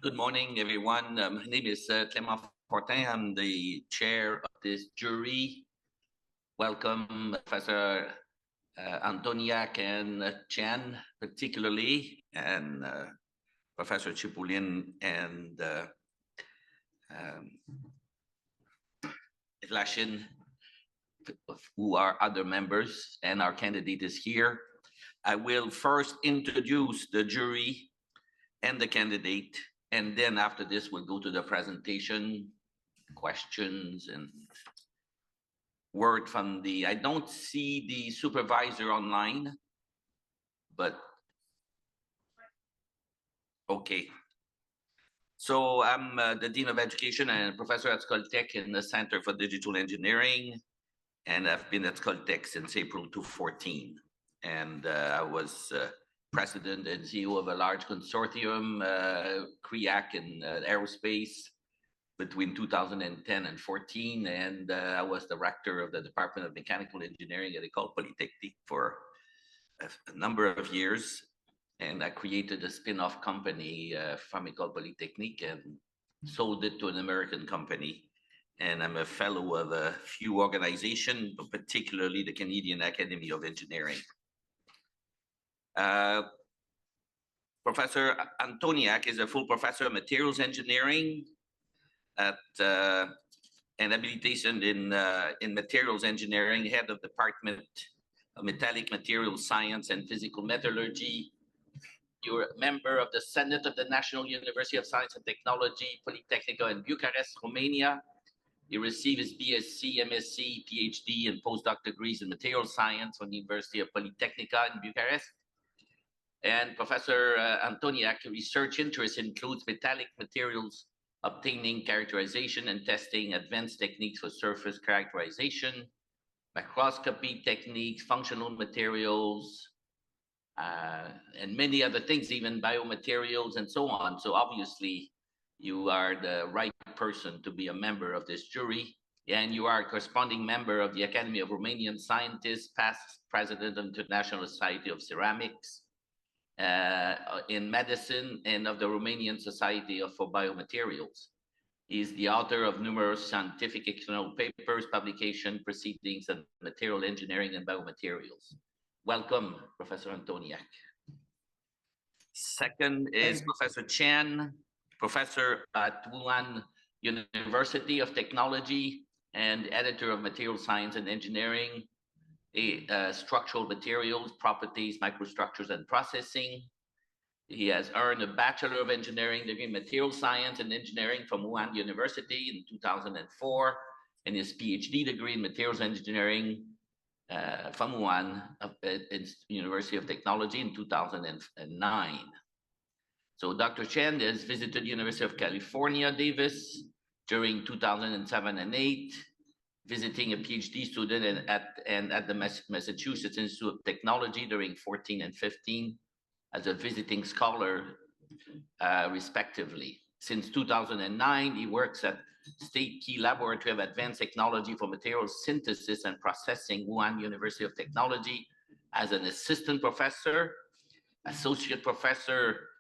Good morning, everyone. My name is Clément Fortin. I'm the chair of this jury. Welcome, Professor Antoniak and Chen, particularly, and Professor Chipoulin and Lashin, who are other members, and our candidate is here. I will first introduce the jury and the candidate, and then after this, we'll go to the presentation, questions, and word from the, I don't see the supervisor online, but okay. So I'm the Dean of Education and Professor at Skoltech in the Center for Digital Engineering, and I've been at Skoltech since April 2014. And I was president and CEO of a large consortium, CREAC in aerospace, between 2010 and 14, and I was director of the Department of Mechanical Engineering at École Polytechnique for a number of years, and I created a spin-off company from École Polytechnique and sold it to an American company, and I'm a fellow of a few organizations, but particularly the Canadian Academy of Engineering. Professor Antoniak is a full professor of materials engineering at an habilitation in materials engineering, head of Department of Metallic Materials Science and Physical Metallurgy. You're a member of the Senate of the National University of Science and Technology, Politehnica in Bucharest, Romania. He received his BSc, MSc, PhD, and postdoc degrees in materials science from the University of Politehnica in Bucharest. And Professor Antoniak research interests includes metallic materials, obtaining characterization and testing, advanced techniques for surface characterization, microscopy techniques, functional materials, and many other things, even biomaterials and so on. So obviously, you are the right person to be a member of this jury, and you are a corresponding member of the Academy of Romanian Scientists, past president of the International Society of Ceramics, in medicine, and of the Romanian Society for Biomaterials. He is the author of numerous scientific external papers, publication, proceedings, and material engineering and biomaterials. Welcome, Professor Antoniak. Second is Professor Chen, professor at Wuhan University of Technology and editor of Material Science and Engineering, structural materials, properties, microstructures, and processing. He has earned a Bachelor of Engineering degree in Material Science and Engineering from Wuhan University in 2004, and his PhD degree in Materials Engineering from Wuhan University of Technology in 2009. So Dr. Chen has visited the University of California, Davis during 2007 and 8, visiting a PhD student and at the Massachusetts Institute of Technology during 14 and 15 as a visiting scholar, respectively. Since 2009, he works at State Key Laboratory of Advanced Technology for Materials Synthesis and Processing, Wuhan University of Technology, as an assistant professor, associate professor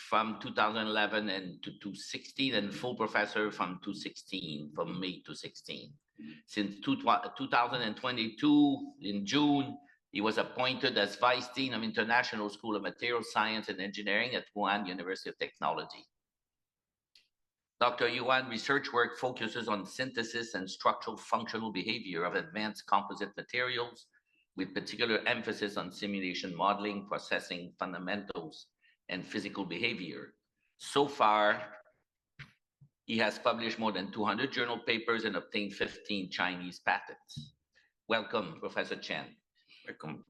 from 2011 and to 2016, and full professor from 2016, from May to 16. Since 2022, in June, he was appointed as Vice Dean of International School of Materials Science and Engineering at Wuhan University of Technology. Dr. Yuan research work focuses on synthesis and structural functional behavior of advanced composite materials, with particular emphasis on simulation modeling, processing fundamentals, and physical behavior. So far, he has published more than 200 journal papers and obtained 15 Chinese patents. Welcome, Professor Chen. Welcome.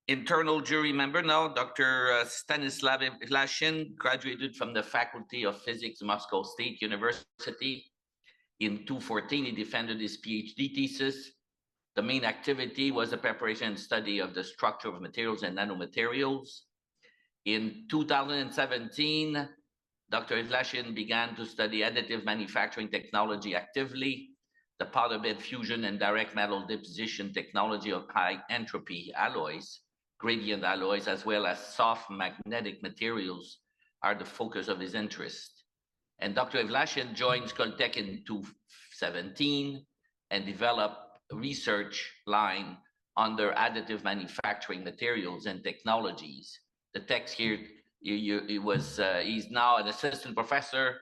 Internal jury member now, Dr. Stanislav Lashin, graduated from the Faculty of Physics, Moscow State University. In 2014, he defended his PhD thesis. The main activity was the preparation and study of the structure of materials and nanomaterials. In 2017, Dr. Lashin began to study additive manufacturing technology actively, the powder bed fusion and direct metal deposition technology of high entropy alloys, gradient alloys, as well as soft magnetic materials are the focus of his interest. And Dr. Evlashin joined Skoltech in 2017 and developed a research line under additive manufacturing materials and technologies. The text here, he's now an assistant professor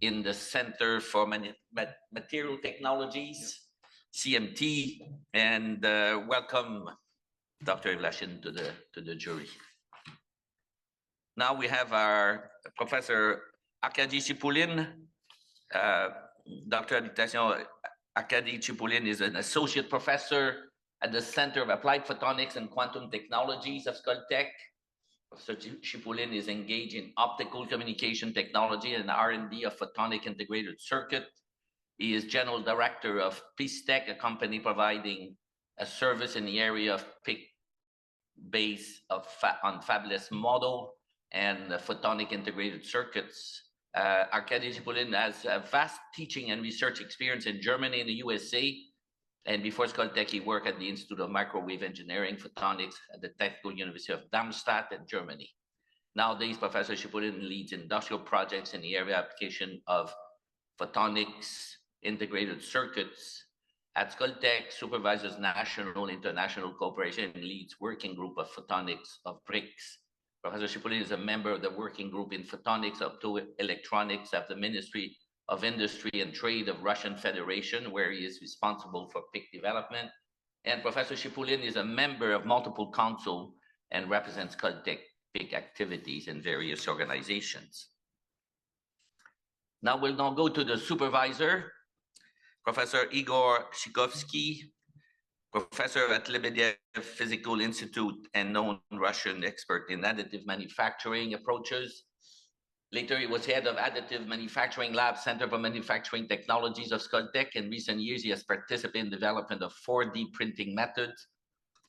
in the Center for Material Technologies, CMT, and welcome Dr. Evlashin to the jury. Now we have our Professor Arkady Chipulin. Dr. Arkady Chipulin is an associate professor at the Center of Applied Photonics and Quantum Technologies of Skoltech. Professor Chipulin is engaged in optical communication technology and R&D of photonic integrated circuit. He is general director of PISTEC, a company providing a service in the area of PIC based on fabless model and photonic integrated circuits. Arkady Chipulin has a vast teaching and research experience in Germany and the USA. And before Skoltech, he worked at the Institute of Microwave Engineering Photonics at the Technical University of Darmstadt in Germany. Nowadays, Professor Chipulin leads industrial projects in the area of application of photonics integrated circuits. At Skoltech, supervises national and international cooperation and leads working group of photonics of BRICS. Professor Chipulin is a member of the working group in photonics optoelectronics of the Ministry of Industry and Trade of Russian Federation, where he is responsible for PIC development. And Professor Chipulin is a member of multiple councils and represents Skoltech PIC activities in various organizations. Now we'll go to the supervisor, Professor Igor Shikovsky, professor at Lebedev Physical Institute and known Russian expert in additive manufacturing approaches. Later, he was head of Additive Manufacturing Lab, Center for Manufacturing Technologies of Skoltech. In recent years, he has participated in development of 4D printing methods,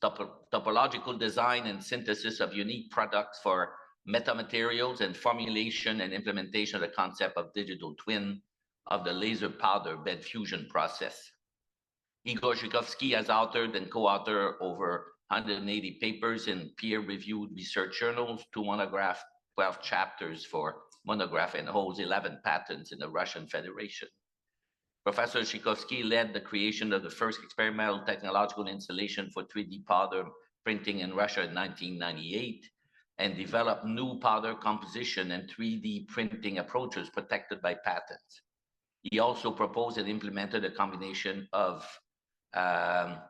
topological design and synthesis of unique products for metamaterials, and formulation and implementation of the concept of digital twin of the laser powder bed fusion process. Igor Shikovsky has authored and co-authored over 180 papers in peer-reviewed research journals, 2 monographs, 12 chapters for monograph, and holds 11 patents in the Russian Federation. Professor Shikovsky led the creation of the first experimental technological installation for 3D powder printing in Russia in 1998 and developed new powder composition and 3D printing approaches protected by patents. He also proposed and implemented a combination of AT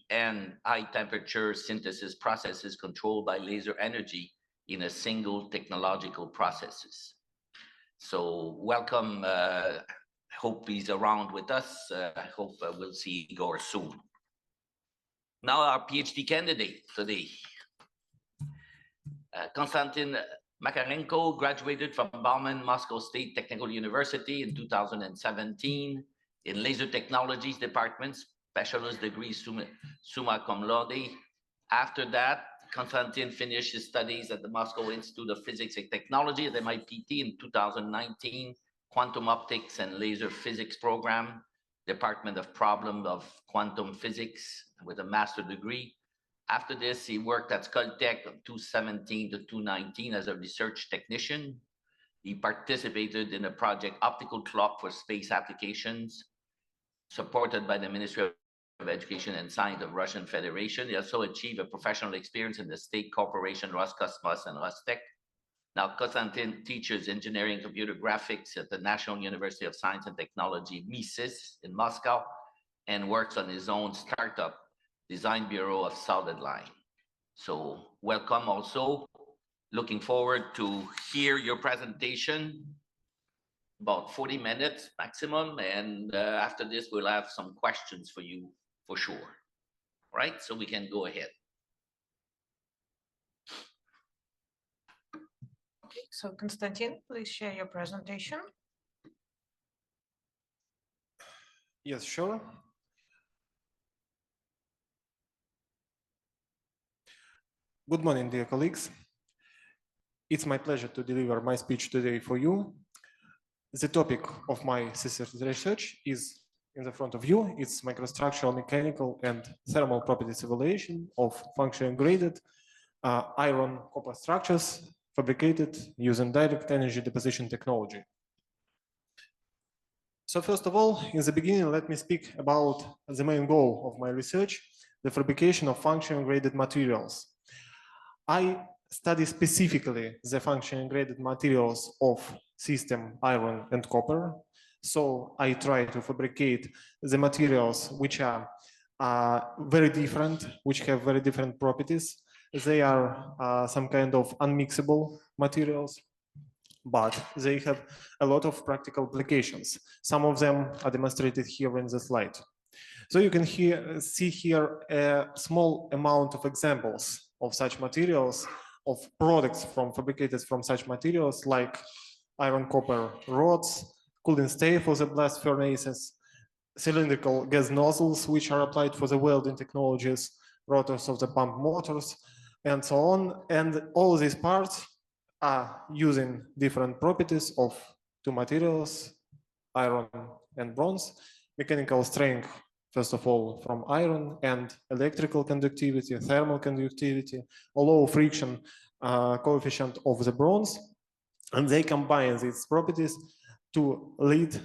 and high temperature synthesis processes controlled by laser energy in a single technological processes. So welcome, hope he's around with us. I hope we'll see Igor soon. Now our PhD candidate today. Konstantin Makarenko graduated from Bauman Moscow State Technical University in 2017 in Laser Technologies Department, specialist degree summa cum laude. After that, Konstantin finished his studies at the Moscow Institute of Physics and Technology at MIT in 2019, Quantum Optics and Laser Physics program, Department of Problem of Quantum Physics with a master's degree. After this, he worked at Skoltech from 2017 to 2019 as a research technician. He participated in a project Optical Clock for Space Applications, supported by the Ministry of Education and Science of Russian Federation. He also achieved a professional experience in the state corporation Roscosmos and Rostec. Now, Konstantin teaches engineering and computer graphics at the National University of Science and Technology, Mises, in Moscow, and works on his own startup, Design Bureau of Solid Line. So welcome also. Looking forward to hear your presentation, about 40 minutes maximum. And after this, we'll have some questions for you for sure. All right, so we can go ahead. Okay, so Konstantin, please share your presentation. Yes, sure. Good morning, dear colleagues. It's my pleasure to deliver my speech today for you. The topic of my thesis research is in the front of you. It's microstructural, mechanical, and thermal properties evaluation of function graded iron copper structures fabricated using direct energy deposition technology. So first of all, in the beginning, let me speak about the main goal of my research, the fabrication of function graded materials. I study specifically the function graded materials of system iron and copper. So I try to fabricate the materials which are very different, which have very different properties. They are some kind of unmixable materials, but they have a lot of practical applications. Some of them are demonstrated here in the slide. So you can see here a small amount of examples of such materials, of products fabricated from such materials, like iron copper rods, cooling stay for the blast furnaces, cylindrical gas nozzles, which are applied for the welding technologies, rotors of the pump motors, and so on. And all these parts are using different properties of two materials, iron and bronze, mechanical strength, first of all, from iron, and electrical conductivity, thermal conductivity, a low friction coefficient of the bronze. And they combine these properties to lead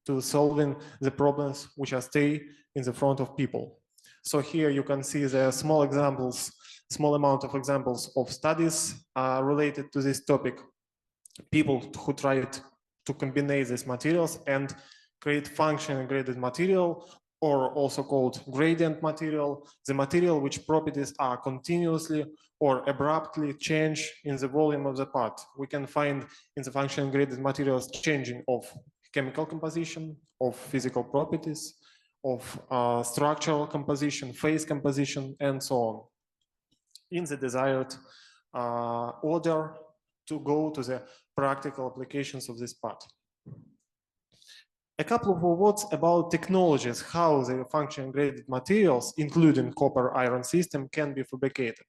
to solving the problems which are stay in the front of people. So here you can see the small examples, small amount of examples of studies related to this topic. People who tried to combine these materials and create function graded material, or also called gradient material, the material which properties are continuously or abruptly changed in the volume of the part. We can find in the function graded materials changing of chemical composition, of physical properties, of structural composition, phase composition, and so on, in the desired order to go to the practical applications of this part. A couple of words about technologies, how the function graded materials, including copper iron system, can be fabricated.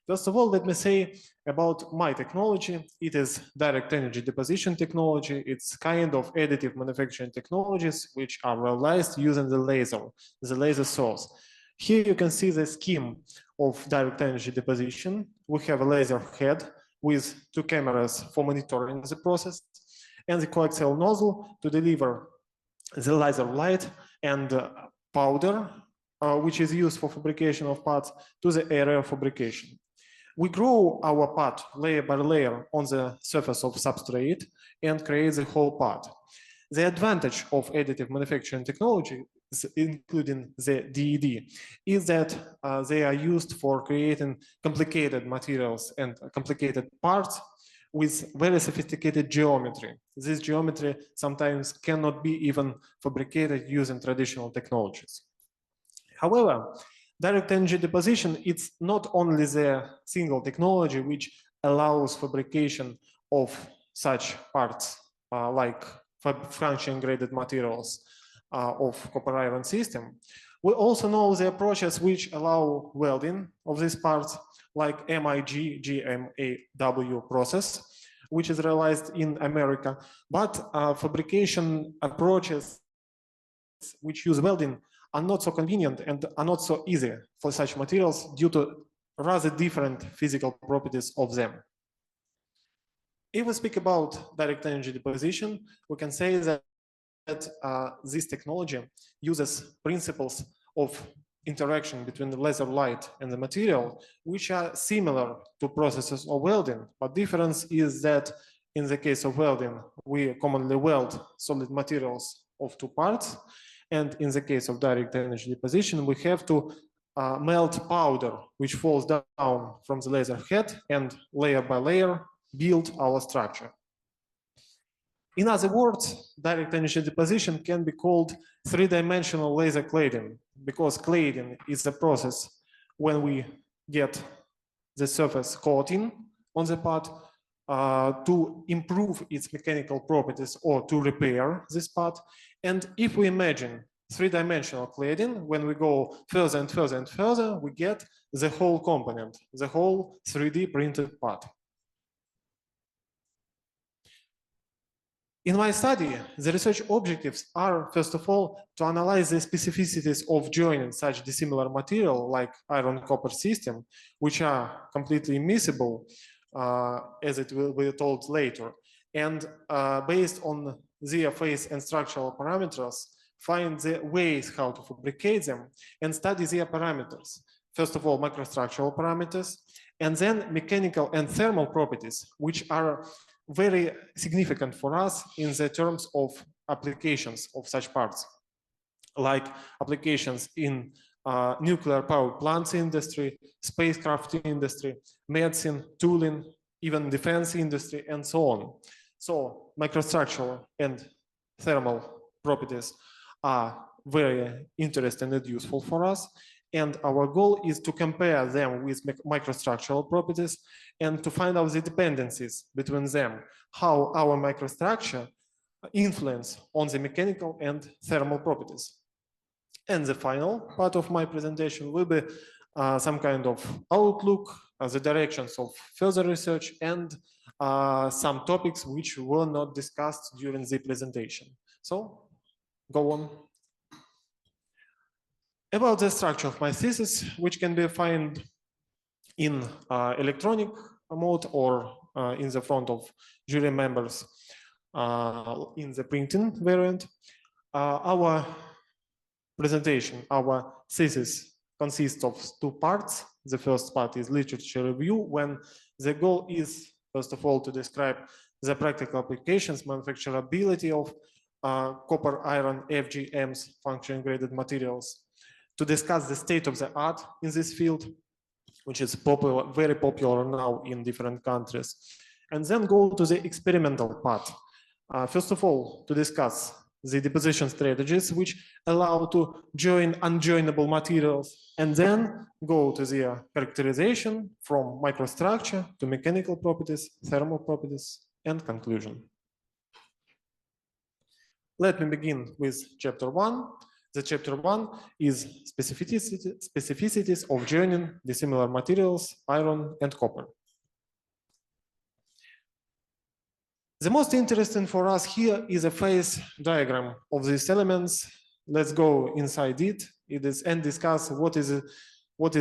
First of all, let me say about my technology. It is direct energy deposition technology. It's kind of additive manufacturing technologies which are realized using the laser source. Here you can see the scheme of direct energy deposition. We have a laser head with two cameras for monitoring the process, and the coaxial nozzle to deliver the laser light and powder, which is used for fabrication of parts, to the area of fabrication. We grow our part layer by layer on the surface of substrate and create the whole part. The advantage of additive manufacturing technology, including the DED, is that they are used for creating complicated materials and complicated parts with very sophisticated geometry. This geometry sometimes cannot be even fabricated using traditional technologies. However, direct energy deposition, it's not only the single technology which allows fabrication of such parts like function graded materials of copper iron system. We also know the approaches which allow welding of these parts, like MIG GMAW process, which is realized in America, but fabrication approaches which use welding are not so convenient and are not so easy for such materials due to rather different physical properties of them. If we speak about direct energy deposition, we can say that this technology uses principles of interaction between the laser light and the material, which are similar to processes of welding. But difference is that in the case of welding, we commonly weld solid materials of two parts. And in the case of direct energy deposition, we have to melt powder, which falls down from the laser head, and layer by layer build our structure. In other words, direct energy deposition can be called three-dimensional laser cladding, because cladding is a process when we get the surface coating on the part to improve its mechanical properties or to repair this part. And if we imagine three-dimensional cladding, when we go further and further and further, we get the whole component, the whole 3D printed part. In my study, the research objectives are, first of all, to analyze the specificities of joining such dissimilar material like iron-copper system, which are completely immiscible, as it will be told later. And based on their phase and structural parameters, find the ways how to fabricate them and study their parameters. First of all, microstructural parameters, and then mechanical and thermal properties, which are very significant for us in the terms of applications of such parts, like applications in nuclear power plants industry, spacecraft industry, medicine, tooling, even defense industry, and so on. So microstructural and thermal properties are very interesting and useful for us. And our goal is to compare them with microstructural properties and to find out the dependencies between them, how our microstructure influence on the mechanical and thermal properties. And the final part of my presentation will be some kind of outlook, the directions of further research, and some topics which were not discussed during the presentation. So, go on. About the structure of my thesis, which can be found in electronic mode or in the front of jury members in the printing variant. Our presentation, our thesis consists of two parts. The first part is literature review, when the goal is, first of all, to describe the practical applications, manufacturability of copper, iron, FGMs, function graded materials, to discuss the state of the art in this field, which is popular, very popular now in different countries, and then go to the experimental part. First of all, to discuss the deposition strategies which allow to join unjoinable materials, and then go to their characterization from microstructure to mechanical properties, thermal properties, and conclusion. Let me begin with chapter 1. The chapter 1 is specificities of joining dissimilar materials, iron and copper. The most interesting for us here is a phase diagram of these elements. Let's go inside it. And discuss what is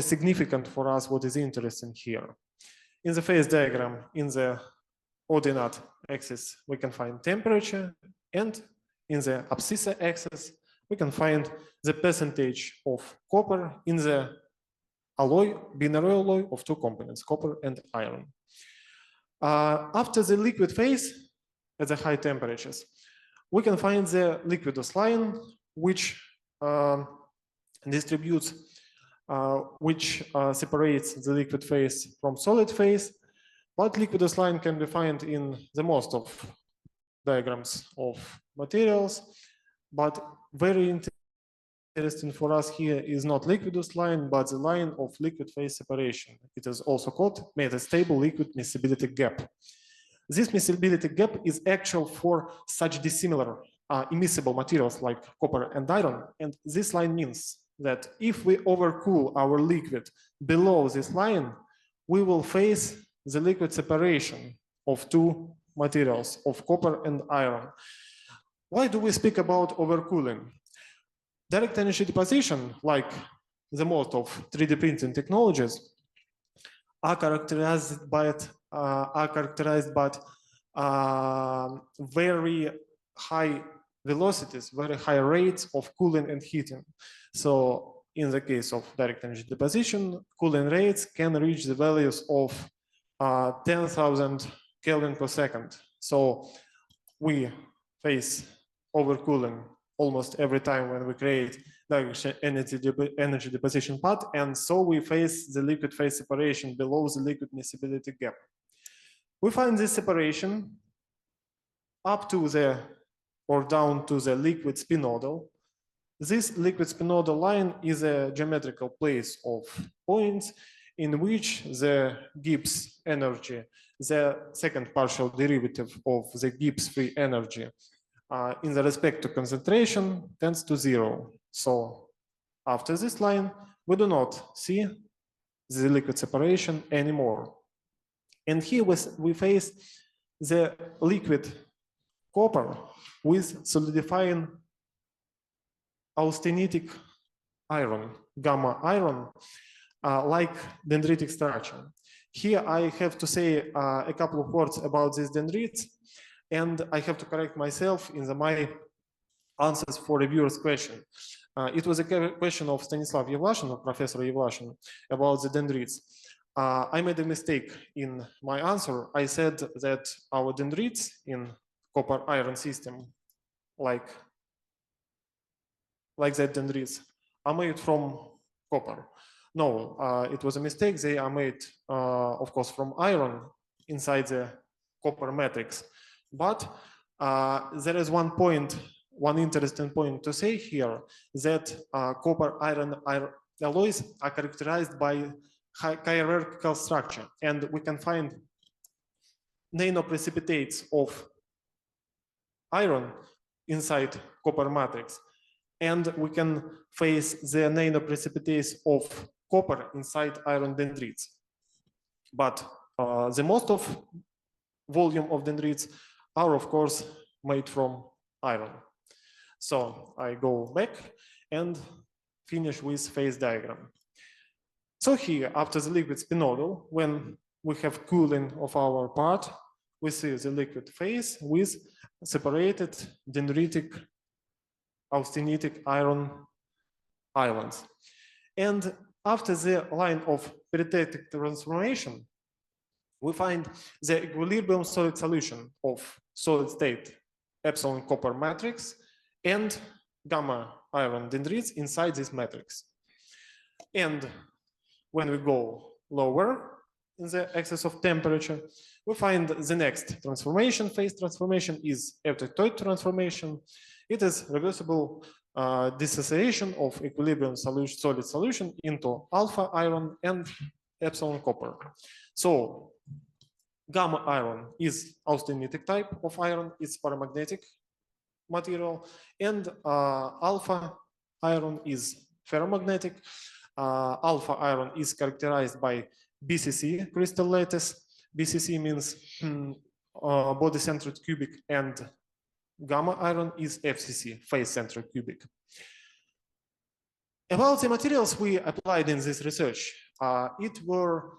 significant for us, what is interesting here. In the phase diagram, in the ordinate axis, we can find temperature, and in the abscissa axis, we can find the percentage of copper in the alloy, binary alloy of two components, copper and iron. After the liquid phase, at the high temperatures, we can find the liquidous line, which distributes, separates the liquid phase from solid phase. But liquidous line can be found in the most of diagrams of materials. But very interesting for us here is not liquidous line, but the line of liquid phase separation. It is also called metastable liquid miscibility gap. This miscibility gap is actual for such dissimilar immiscible materials like copper and iron. And this line means that if we overcool our liquid below this line, we will face the liquid separation of two materials, of copper and iron. Why do we speak about overcooling? Direct energy deposition, like the most of 3D printing technologies, are characterized by very high velocities, very high rates of cooling and heating. So in the case of direct energy deposition, cooling rates can reach the values of 10,000 Kelvin per second. So we face overcooling almost every time when we create direct energy deposition path, and so we face the liquid phase separation below the liquid miscibility gap. We find this separation up to the or down to the liquid spinodal. This liquid spinodal line is a geometrical place of points in which the Gibbs energy, the second partial derivative of the Gibbs free energy in the respect to concentration tends to 0. So after this line, we do not see the liquid separation anymore. And here we face the liquid copper with solidifying austenitic iron, gamma iron, like dendritic structure. Here I have to say a couple of words about these dendrites, and I have to correct myself in my answers for the viewer's question. It was a question of Stanislav Yevlashin, of Professor Yevlashin, about the dendrites. I made a mistake in my answer. I said that our dendrites in copper iron system, like that dendrites, are made from copper. No, it was a mistake. They are made, of course, from iron inside the copper matrix. But there is one interesting point to say here, that copper iron alloys are characterized by hierarchical structure, and we can find nanoprecipitates of iron inside copper matrix, and we can face the nanoprecipitates of copper inside iron dendrites. But the most of volume of dendrites are, of course, made from iron. So I go back and finish with phase diagram. So here, after the liquid spinodal, when we have cooling of our part, we see the liquid phase with separated dendritic austenitic iron islands. And after the line of peritectic transformation, we find the equilibrium solid solution of solid state epsilon copper matrix and gamma iron dendrites inside this matrix. And when we go lower in the axis of temperature, we find the next transformation, phase transformation, is eptotoid transformation. It is reversible dissociation of equilibrium solution, solid solution into alpha iron and epsilon copper. So gamma iron is austenitic type of iron, it's paramagnetic material, and alpha iron is ferromagnetic. Alpha iron is characterized by BCC crystal lattice. BCC means body-centered cubic, and gamma iron is FCC, face-centered cubic. About the materials we applied in this research, it were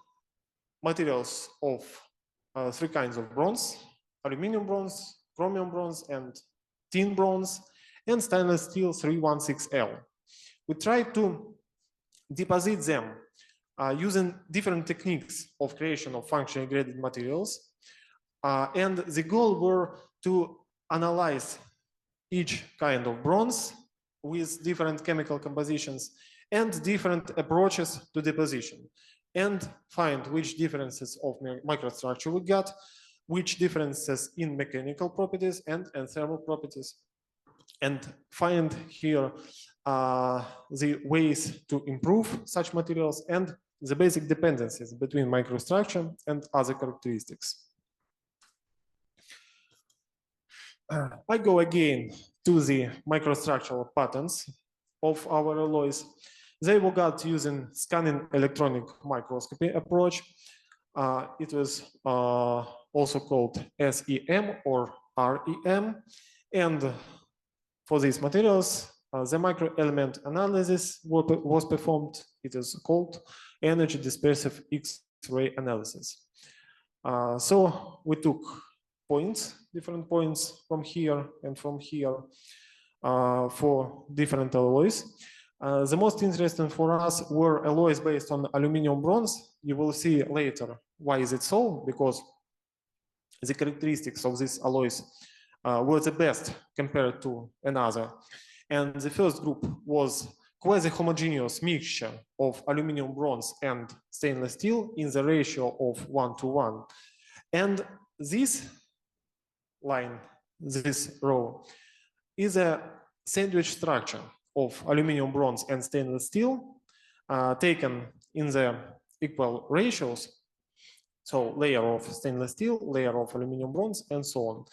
materials of three kinds of bronze: aluminum bronze, chromium bronze, and tin bronze, and stainless steel 316L. We tried to deposit them using different techniques of creation of functionally graded materials. And the goal were to analyze each kind of bronze with different chemical compositions and different approaches to deposition, and find which differences of microstructure we got, which differences in mechanical properties and thermal properties, and find here the ways to improve such materials and the basic dependencies between microstructure and other characteristics. I go again to the microstructural patterns of our alloys. They were got using scanning electronic microscopy approach. It was also called SEM or REM. And for these materials, the microelement analysis was performed. It is called energy dispersive X-ray analysis. So we took different points from here and from here for different alloys. The most interesting for us were alloys based on aluminum bronze. You will see later why is it so, because the characteristics of these alloys were the best compared to another. And the first group was quasi-homogeneous mixture of aluminum bronze and stainless steel in the ratio of 1:1. And this line, this row, is a sandwich structure of aluminum bronze and stainless steel taken in the equal ratios. So layer of stainless steel, layer of aluminum bronze, and so on.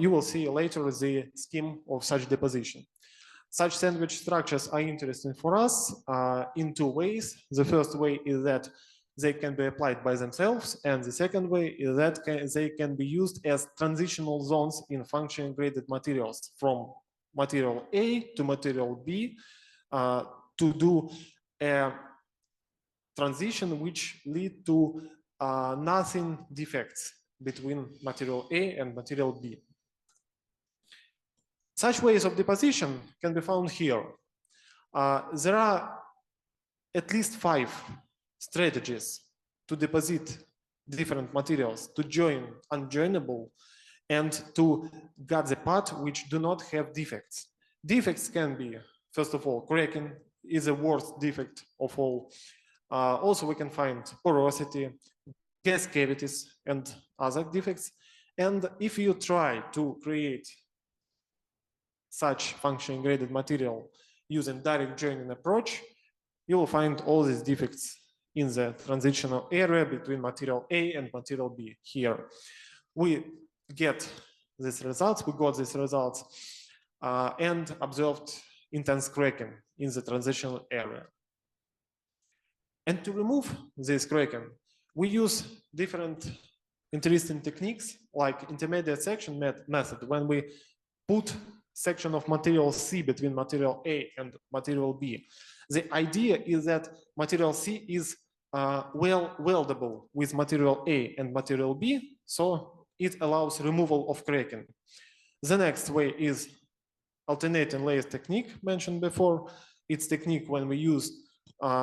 You will see later the scheme of such deposition. Such sandwich structures are interesting for us in two ways. The first way is that they can be applied by themselves, and the second way is that they can be used as transitional zones in function graded materials from material A to material B to do a transition which lead to nothing defects between material A and material B. Such ways of deposition can be found here. There are at least 5 strategies to deposit different materials, to join unjoinable, and to get the part which do not have defects. Defects can be, first of all, cracking is the worst defect of all. Also, we can find porosity, gas cavities, and other defects. And if you try to create such function graded material using direct joining approach, you will find all these defects in the transitional area between material A and material B. Here, we get these results, and observed intense cracking in the transitional area. And to remove this cracking, we use different interesting techniques like intermediate section method, when we put section of material C between material A and material B. The idea is that material C is well weldable with material A and material B, so it allows removal of cracking. The next way is alternating layers technique mentioned before. It's technique when we use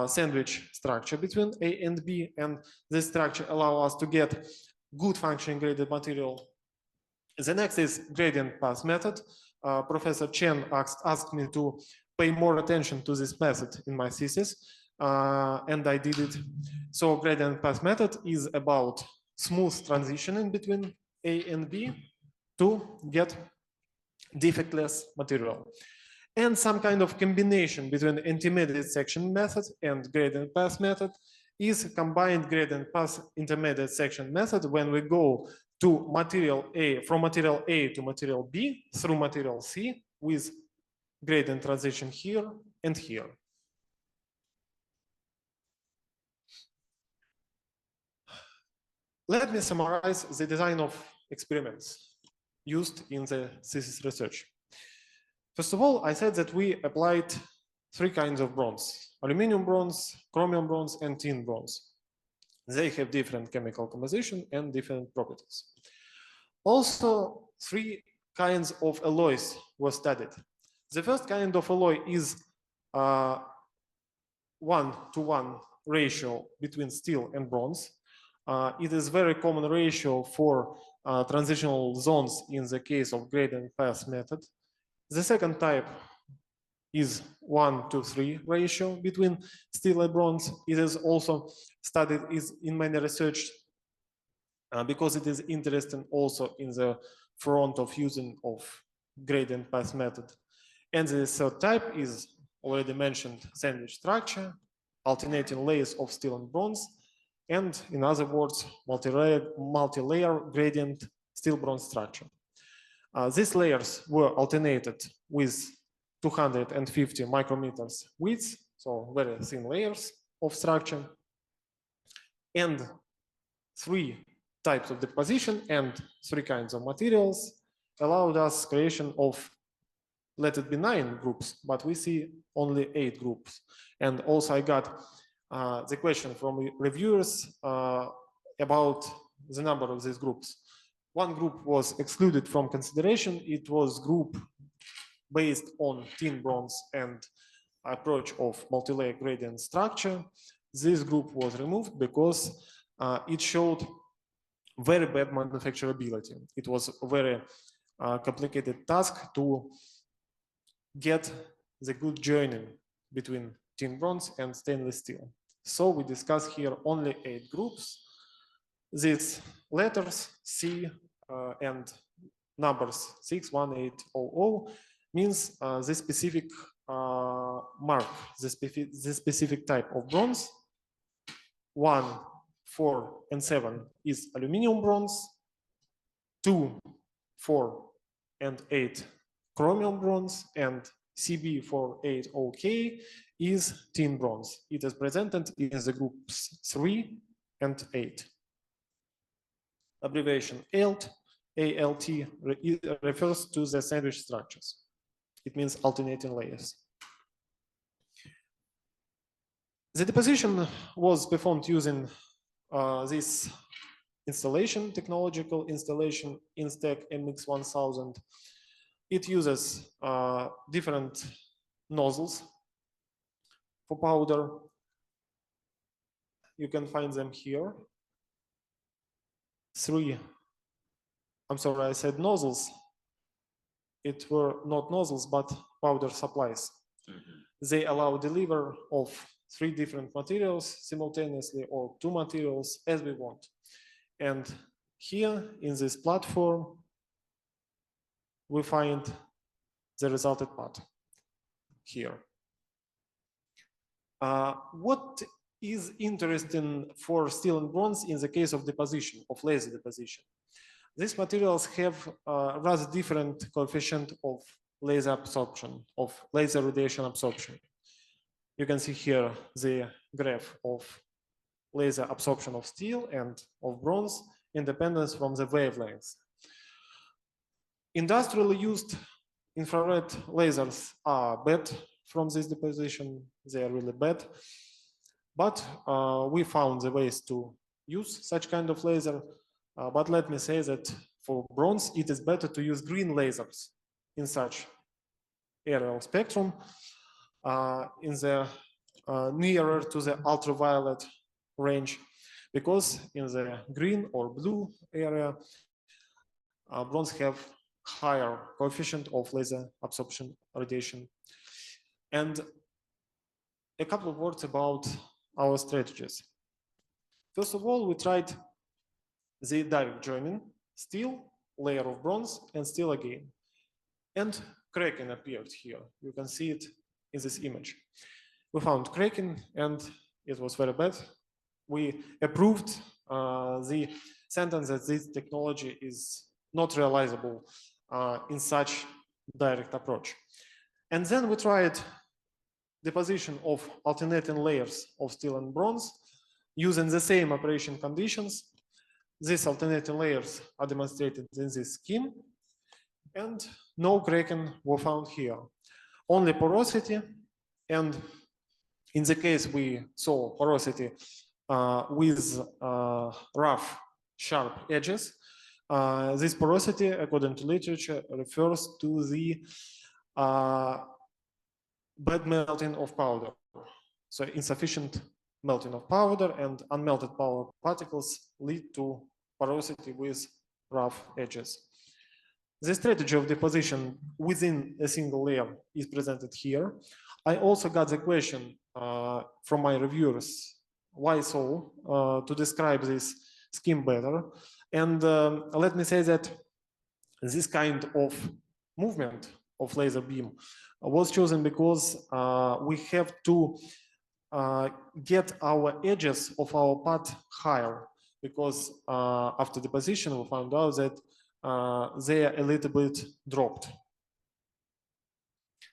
sandwich structure between A and B, and this structure allows us to get good function graded material. The next is gradient path method. Professor Chen asked me to pay more attention to this method in my thesis, and I did it. So gradient path method is about smooth transitioning between A and B to get defectless material. And some kind of combination between intermediate section method and gradient path method is combined gradient path intermediate section method when we go to material A, from material A to material B through material C with gradient transition here and here. Let me summarize the design of experiments used in the thesis research. First of all, I said that we applied 3 kinds of bronze: aluminum bronze, chromium bronze, and tin bronze. They have different chemical composition and different properties. Also, 3 kinds of alloys were studied. The first kind of alloy is 1-to-1 ratio between steel and bronze. It is very common ratio for transitional zones in the case of gradient path method. The second type is 1-to-3 ratio between steel and bronze. It is also studied in many research because it is interesting also in the front of using of gradient path method. And the third type is already mentioned sandwich structure, alternating layers of steel and bronze, and in other words, multi-layer gradient steel-bronze structure. These layers were alternated with 250 micrometers width, so very thin layers of structure, and 3 types of deposition and 3 kinds of materials allowed us creation of, let it be 9 groups, but we see only 8 groups. And also I got the question from reviewers about the number of these groups. 1 group was excluded from consideration. It was group based on tin bronze and approach of multi-layer gradient structure. This group was removed because it showed very bad manufacturability. It was a very complicated task to get the good joining between tin bronze and stainless steel. So we discuss here only 8 groups. These letters C and numbers 6, 1, 8, 0, 0 means the specific mark, the specific type of bronze. 1, 4, and 7 is aluminum bronze. 2, 4, and 8 chromium bronze, and CB480K is tin bronze. It is presented in the groups 3 and 8. Abbreviation ALT refers to the sandwich structures. It means alternating layers. The deposition was performed using this installation, technological installation Instack MX1000. It uses different nozzles for powder. You can find them here. 3. I'm sorry, I said nozzles. It were not nozzles, but powder supplies. They allow delivery of 3 different materials simultaneously or 2 materials as we want. And here in this platform, we find the resulted part here. What is interesting for steel and bronze in the case of deposition, of laser deposition? These materials have a rather different coefficient of laser absorption, of laser radiation absorption. You can see here the graph of laser absorption of steel and of bronze, independence from the wavelengths. Industrially used infrared lasers are bad from this deposition. They are really bad. But we found the ways to use such kind of laser. But let me say that for bronze, it is better to use green lasers in such area of spectrum, in the nearer to the ultraviolet range, because in the green or blue area, bronze have higher coefficient of laser absorption radiation. And a couple of words about our strategies. First of all, we tried the direct joining, steel, layer of bronze, and steel again. And cracking appeared here. You can see it in this image. We found cracking, and it was very bad. We approved the sentence that this technology is not realizable in such direct approach. And then we tried deposition of alternating layers of steel and bronze using the same operation conditions. These alternating layers are demonstrated in this scheme, and no cracking were found here. Only porosity, and in the case we saw porosity with rough, sharp edges. This porosity, according to literature, refers to the bad melting of powder. So insufficient melting of powder and unmelted powder particles lead to porosity with rough edges. The strategy of deposition within a single layer is presented here. I also got the question from my reviewers, why so, to describe this scheme better. And let me say that this kind of movement of laser beam was chosen because we have to get our edges of our part higher, because after deposition we found out that they are a little bit dropped.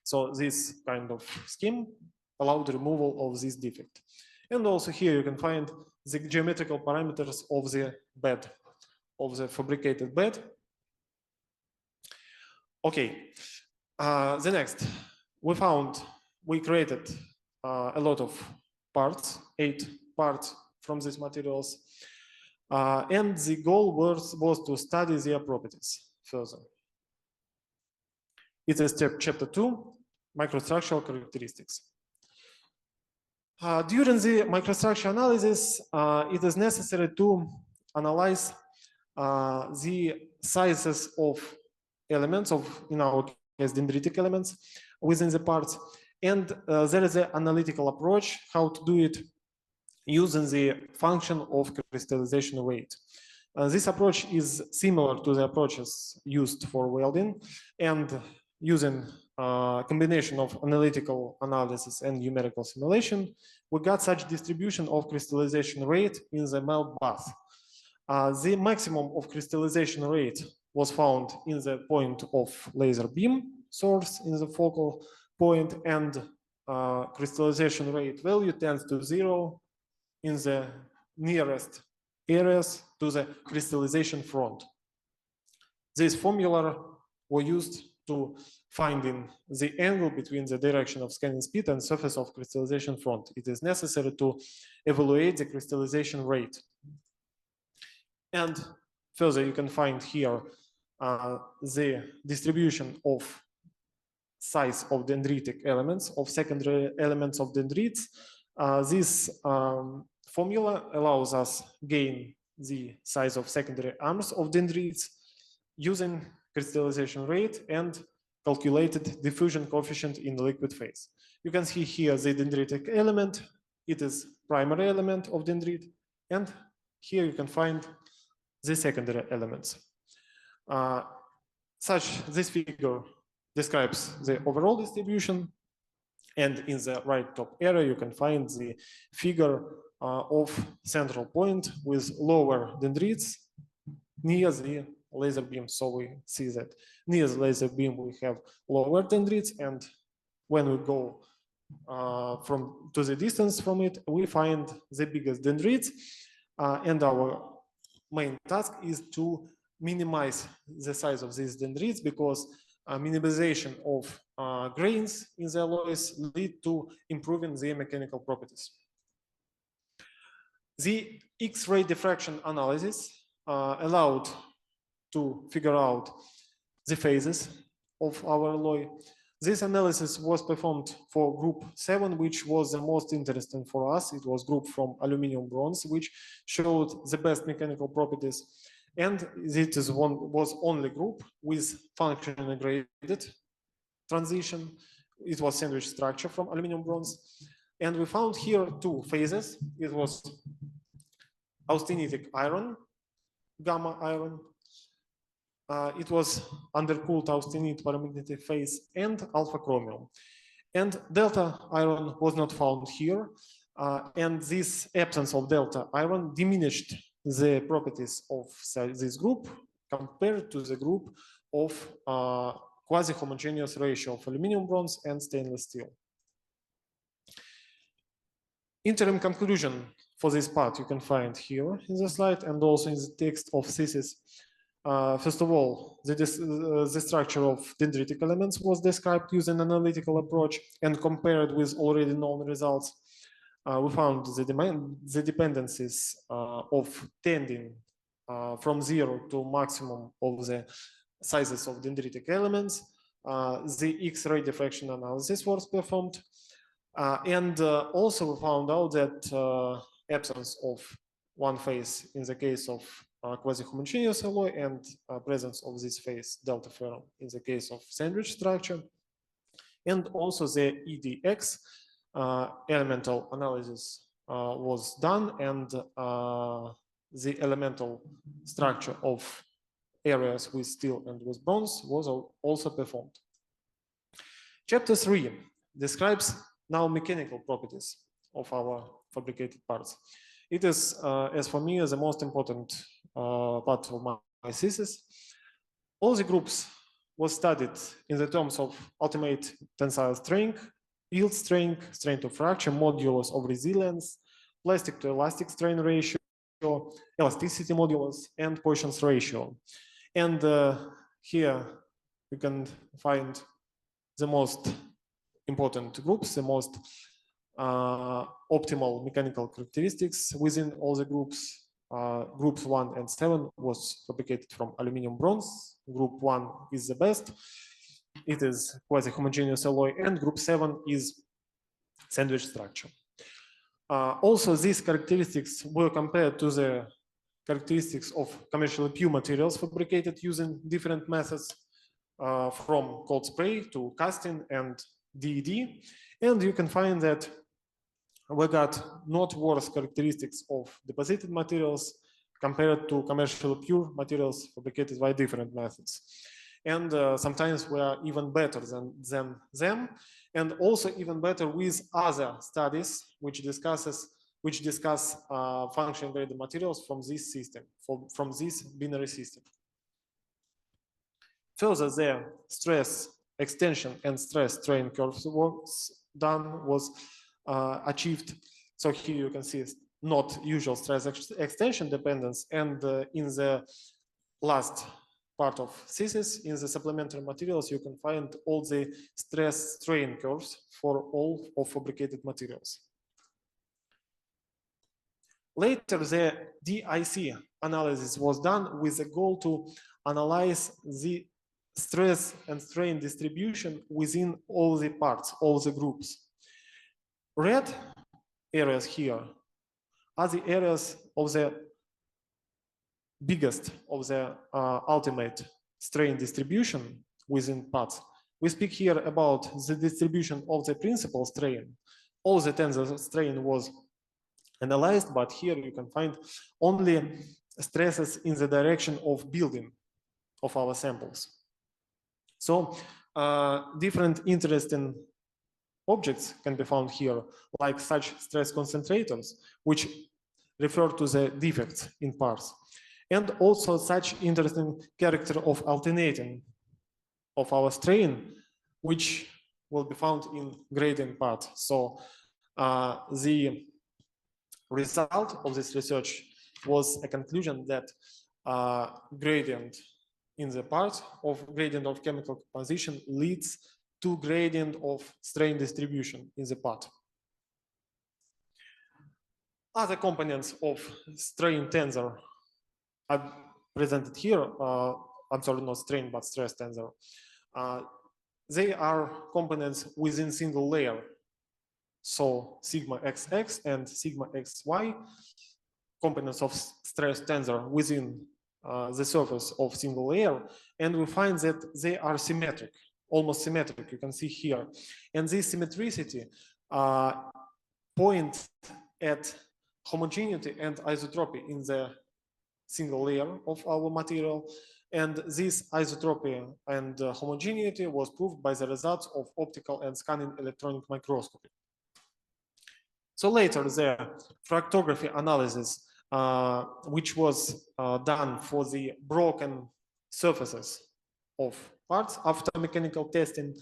So this kind of scheme allowed the removal of this defect. And also here you can find the geometrical parameters of the bed, of the fabricated bed. Okay, the next, we created a lot of parts, 8 parts from these materials. And the goal was to study their properties further. It is chapter 2, microstructural characteristics. During the microstructure analysis, it is necessary to analyze the sizes of elements in our case, dendritic elements within the parts. And there is an analytical approach how to do it using the function of crystallization rate. This approach is similar to the approaches used for welding, and using a combination of analytical analysis and numerical simulation, we got such distribution of crystallization rate in the melt bath. The maximum of crystallization rate was found in the point of laser beam source in the focal point, and crystallization rate value tends to 0 in the nearest areas to the crystallization front. This formula was used to finding the angle between the direction of scanning speed and surface of crystallization front. It is necessary to evaluate the crystallization rate. And further, you can find here the distribution of size of dendritic elements, of secondary elements of dendrites. This formula allows us gain the size of secondary arms of dendrites using crystallization rate and calculated diffusion coefficient in the liquid phase. You can see here the dendritic element. It is primary element of dendrite, and here you can find the secondary elements. This figure describes the overall distribution, and in the right top area you can find the figure of central point with lower dendrites near the laser beam. So we see that near the laser beam we have lower dendrites, and when we go to the distance from it, we find the biggest dendrites, and our main task is to minimize the size of these dendrites, because minimization of grains in the alloys lead to improving the mechanical properties. The X-ray diffraction analysis allowed to figure out the phases of our alloy. This analysis was performed for group 7, which was the most interesting for us. It was group from aluminum bronze, which showed the best mechanical properties. And it was only group with functionally graded transition. It was sandwich structure from aluminum bronze. And we found here 2 phases. It was austenitic iron, gamma iron. It was undercooled austenite paramagnetic phase and alpha chromium. And delta iron was not found here. And this absence of delta iron diminished the properties of this group compared to the group of quasi-homogeneous ratio of aluminum bronze and stainless steel. Interim conclusion for this part you can find here in the slide and also in the text of thesis. First of all, the structure of dendritic elements was described using an analytical approach and compared with already known results. We found the dependencies of tending from 0 to maximum of the sizes of dendritic elements. The X-ray diffraction analysis was performed. And also we found out that absence of one phase in the case of quasi-homogeneous alloy and presence of this phase delta ferrum in the case of sandwich structure. And also the EDX elemental analysis was done, and the elemental structure of areas with steel and with bronze was also performed. Chapter 3 describes now mechanical properties of our fabricated parts. It is, as for me, the most important part of my thesis. All the groups was studied in the terms of ultimate tensile strength, yield strength, strength of fracture, modulus of resilience, plastic to elastic strain ratio, elasticity modulus, and Poisson's ratio. And here you can find the most important groups, the most optimal mechanical characteristics within all the groups. Groups 1 and 7 was fabricated from aluminum bronze. Group 1 is the best. It is quasi-homogeneous alloy, and group 7 is sandwich structure. Also, these characteristics were compared to the characteristics of commercially pure materials fabricated using different methods, from cold spray to casting and DED. And you can find that we got not worse characteristics of deposited materials compared to commercially pure materials fabricated by different methods. And sometimes we are even better than them, and also even better with other studies which discuss function graded materials from this system, from this binary system. Further, the stress extension and stress strain curves was achieved. So here you can see not usual stress extension dependence, and in the last part of thesis, in the supplementary materials, you can find all the stress strain curves for all of fabricated materials. Later, the DIC analysis was done with the goal to analyze the stress and strain distribution within all the parts, all the groups. Red areas here are the areas of the biggest of the ultimate strain distribution within parts. We speak here about the distribution of the principal strain. All the tensor strain was analyzed, but here you can find only stresses in the direction of building of our samples. So different interesting objects can be found here, like such stress concentrators, which refer to the defects in parts, and also such interesting character of alternating of our strain, which will be found in gradient part. So the result of this research was a conclusion that gradient in the part of gradient of chemical composition leads to gradient of strain distribution in the part. Other components of strain tensor are presented here. I'm sorry, not strain, but stress tensor. They are components within single layer. So sigma xx and sigma xy, components of stress tensor within the surface of single layer, and we find that they are symmetric, almost symmetric, you can see here. And this symmetricity points at homogeneity and isotropy in the single layer of our material. And this isotropy and homogeneity was proved by the results of optical and scanning electronic microscopy. So later, the fractography analysis, which was done for the broken surfaces of parts after mechanical testing,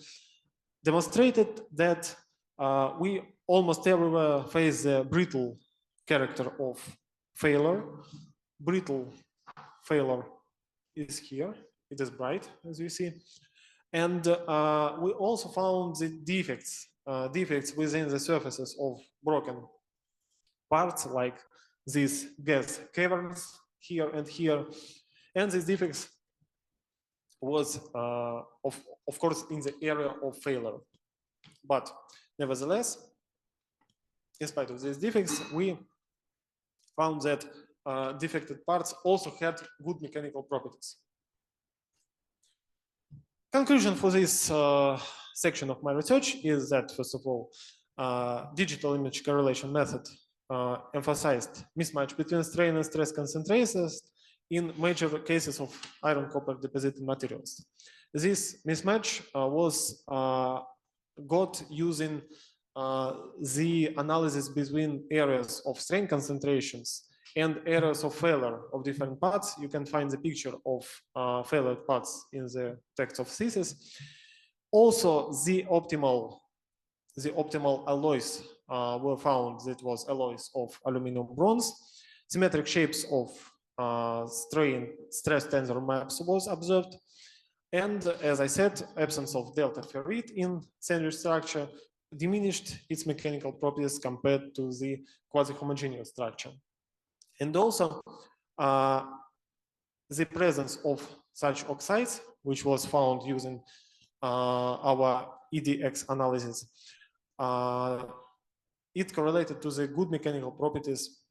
demonstrated that we almost everywhere face the brittle character of failure. Brittle failure is here. It is bright, as you see. And we also found the defects within the surfaces of broken parts, like these gas caverns here and here. And these defects was, of course, in the area of failure. But nevertheless, in spite of these defects, we found that defected parts also had good mechanical properties. Conclusion for this section of my research is that, first of all, digital image correlation method emphasized mismatch between strain and stress concentrations in major cases of iron copper deposited materials. This mismatch was got using the analysis between areas of strain concentrations and areas of failure of different parts. You can find the picture of failed parts in the text of thesis. Also, the optimal alloys were found. That was alloys of aluminum bronze. Symmetric shapes of stress tensor maps was observed. And as I said, absence of delta ferrite in sandwich structure diminished its mechanical properties compared to the quasi-homogeneous structure. And also, the presence of such oxides, which was found using our EDX analysis, it correlated to the good mechanical properties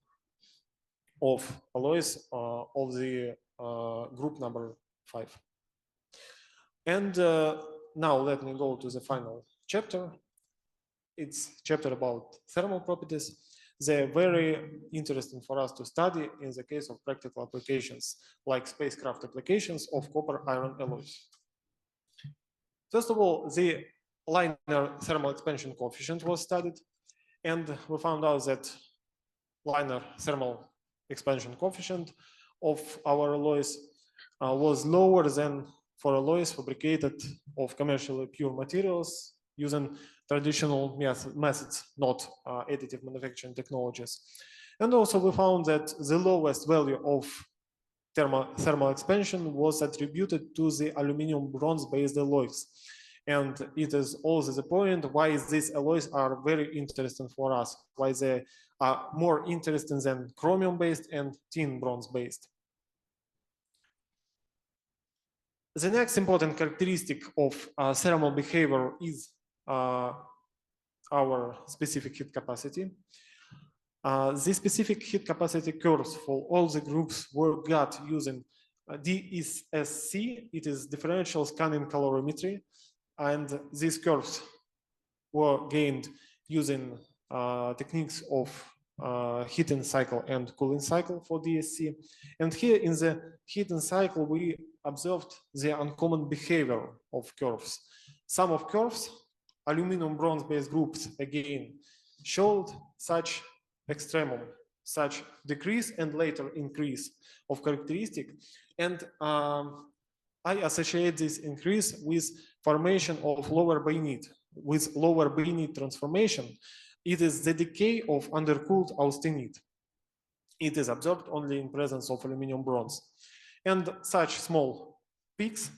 of alloys of the group number 5. And now let me go to the final chapter. It's chapter about thermal properties. They're very interesting for us to study in the case of practical applications, like spacecraft applications of copper-iron alloys. First of all, the linear thermal expansion coefficient was studied, and we found out that linear thermal expansion coefficient of our alloys was lower than for alloys fabricated of commercially pure materials using traditional methods, not additive manufacturing technologies. And also we found that the lowest value of thermal expansion was attributed to the aluminum bronze-based alloys. And it is also the point why these alloys are very interesting for us, why they are more interesting than chromium-based and tin bronze-based. The next important characteristic of thermal behavior is our specific heat capacity. The specific heat capacity curves for all the groups were got using DSC, it is differential scanning calorimetry, and these curves were gained using techniques of heating cycle and cooling cycle for DSC. And here in the heating cycle, we observed the uncommon behavior of curves. Some of curves, aluminum bronze-based groups, again, showed such extremum, such decrease and later increase of characteristic. And I associate this increase with formation of lower bainite. With lower bainite transformation, it is the decay of undercooled austenite. It is observed only in presence of aluminum bronze. And such small peaks,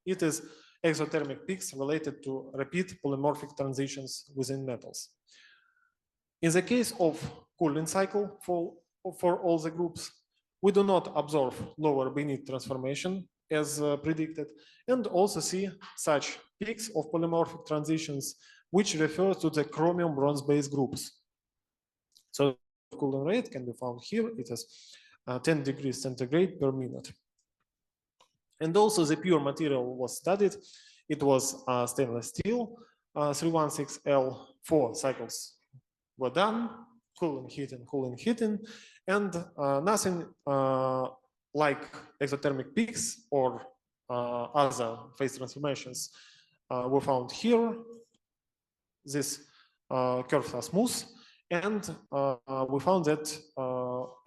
it is exothermic peaks related to repeat polymorphic transitions within metals. In the case of cooling cycle for all the groups, we do not observe lower bainite transformation as predicted, and also see such peaks of polymorphic transitions, which refers to the chromium bronze-based groups. So cooling rate can be found here. It is 10 degrees centigrade per minute. And also the pure material was studied. It was stainless steel, 316L, 4 cycles were done, cooling, heating, and nothing like exothermic peaks or other phase transformations were found here. These curves are smooth, and we found that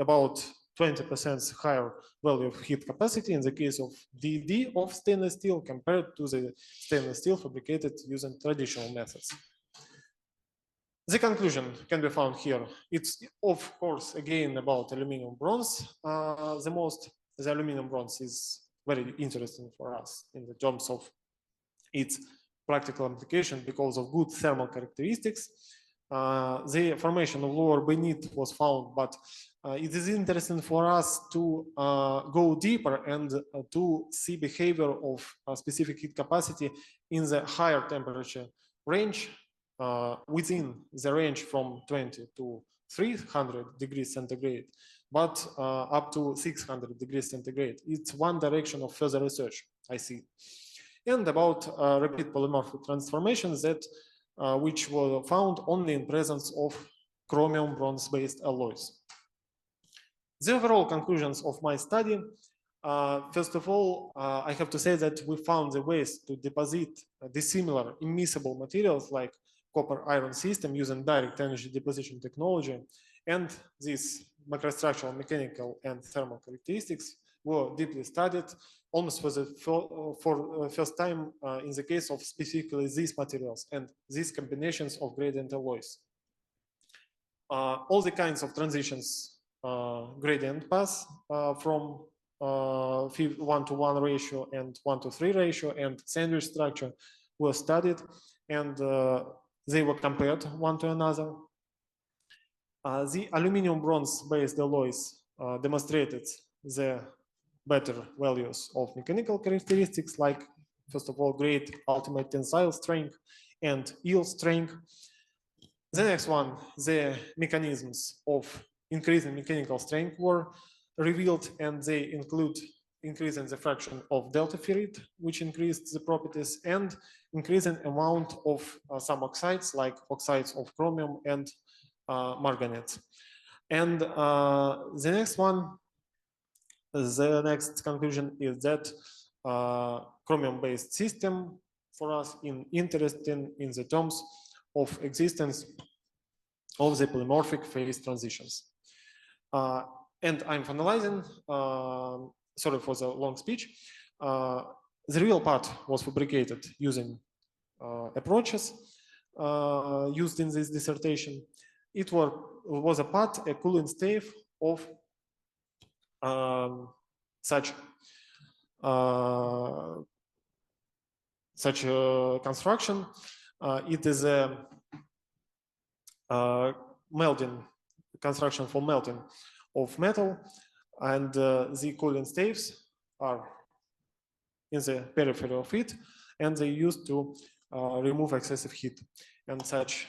about 20% higher value of heat capacity in the case of DD of stainless steel compared to the stainless steel fabricated using traditional methods. The conclusion can be found here. It's, of course, again about aluminum bronze. The aluminum bronze is very interesting for us in the terms of its practical application because of good thermal characteristics. The formation of lower bainite was found, but it is interesting for us to go deeper and to see behavior of specific heat capacity in the higher temperature range, within the range from 20 to 300 degrees centigrade, but up to 600 degrees centigrade. It's one direction of further research, I see. And about repeat polymorphic transformations that which were found only in presence of chromium bronze-based alloys. The overall conclusions of my study, first of all, I have to say that we found the ways to deposit dissimilar immiscible materials like copper iron system using direct energy deposition technology, and these microstructural mechanical and thermal characteristics were deeply studied almost for the first time in the case of specifically these materials and these combinations of gradient alloys. All the kinds of transitions gradient paths from 1:1 ratio and 1:3 ratio and sandwich structure were studied, and they were compared one to another. The aluminum bronze-based alloys demonstrated the better values of mechanical characteristics, like, first of all, great ultimate tensile strength and yield strength. The next one, the mechanisms of increasing mechanical strength were revealed, and they include increasing the fraction of delta ferrite, which increased the properties, and increasing amount of some oxides, like oxides of chromium and manganese. And the next one, the next conclusion is that chromium-based system for us interesting in the terms of existence of the polymorphic phase transitions. And I'm finalizing, sorry for the long speech. The real part was fabricated using approaches used in this dissertation. It was a part, a cooling stave of such construction. It is a melting construction for melting of metal, and the cooling staves are in the periphery of it, and they used to remove excessive heat. And such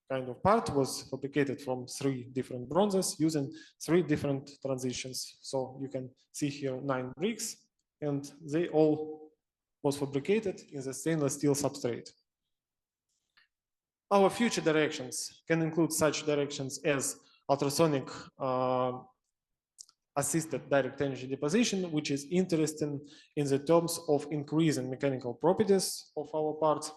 kind of part was fabricated from 3 different bronzes using 3 different transitions. So you can see here 9 bricks, and they all was fabricated in the stainless steel substrate. Our future directions can include such directions as ultrasonic assisted direct energy deposition, which is interesting in the terms of increasing mechanical properties of our parts.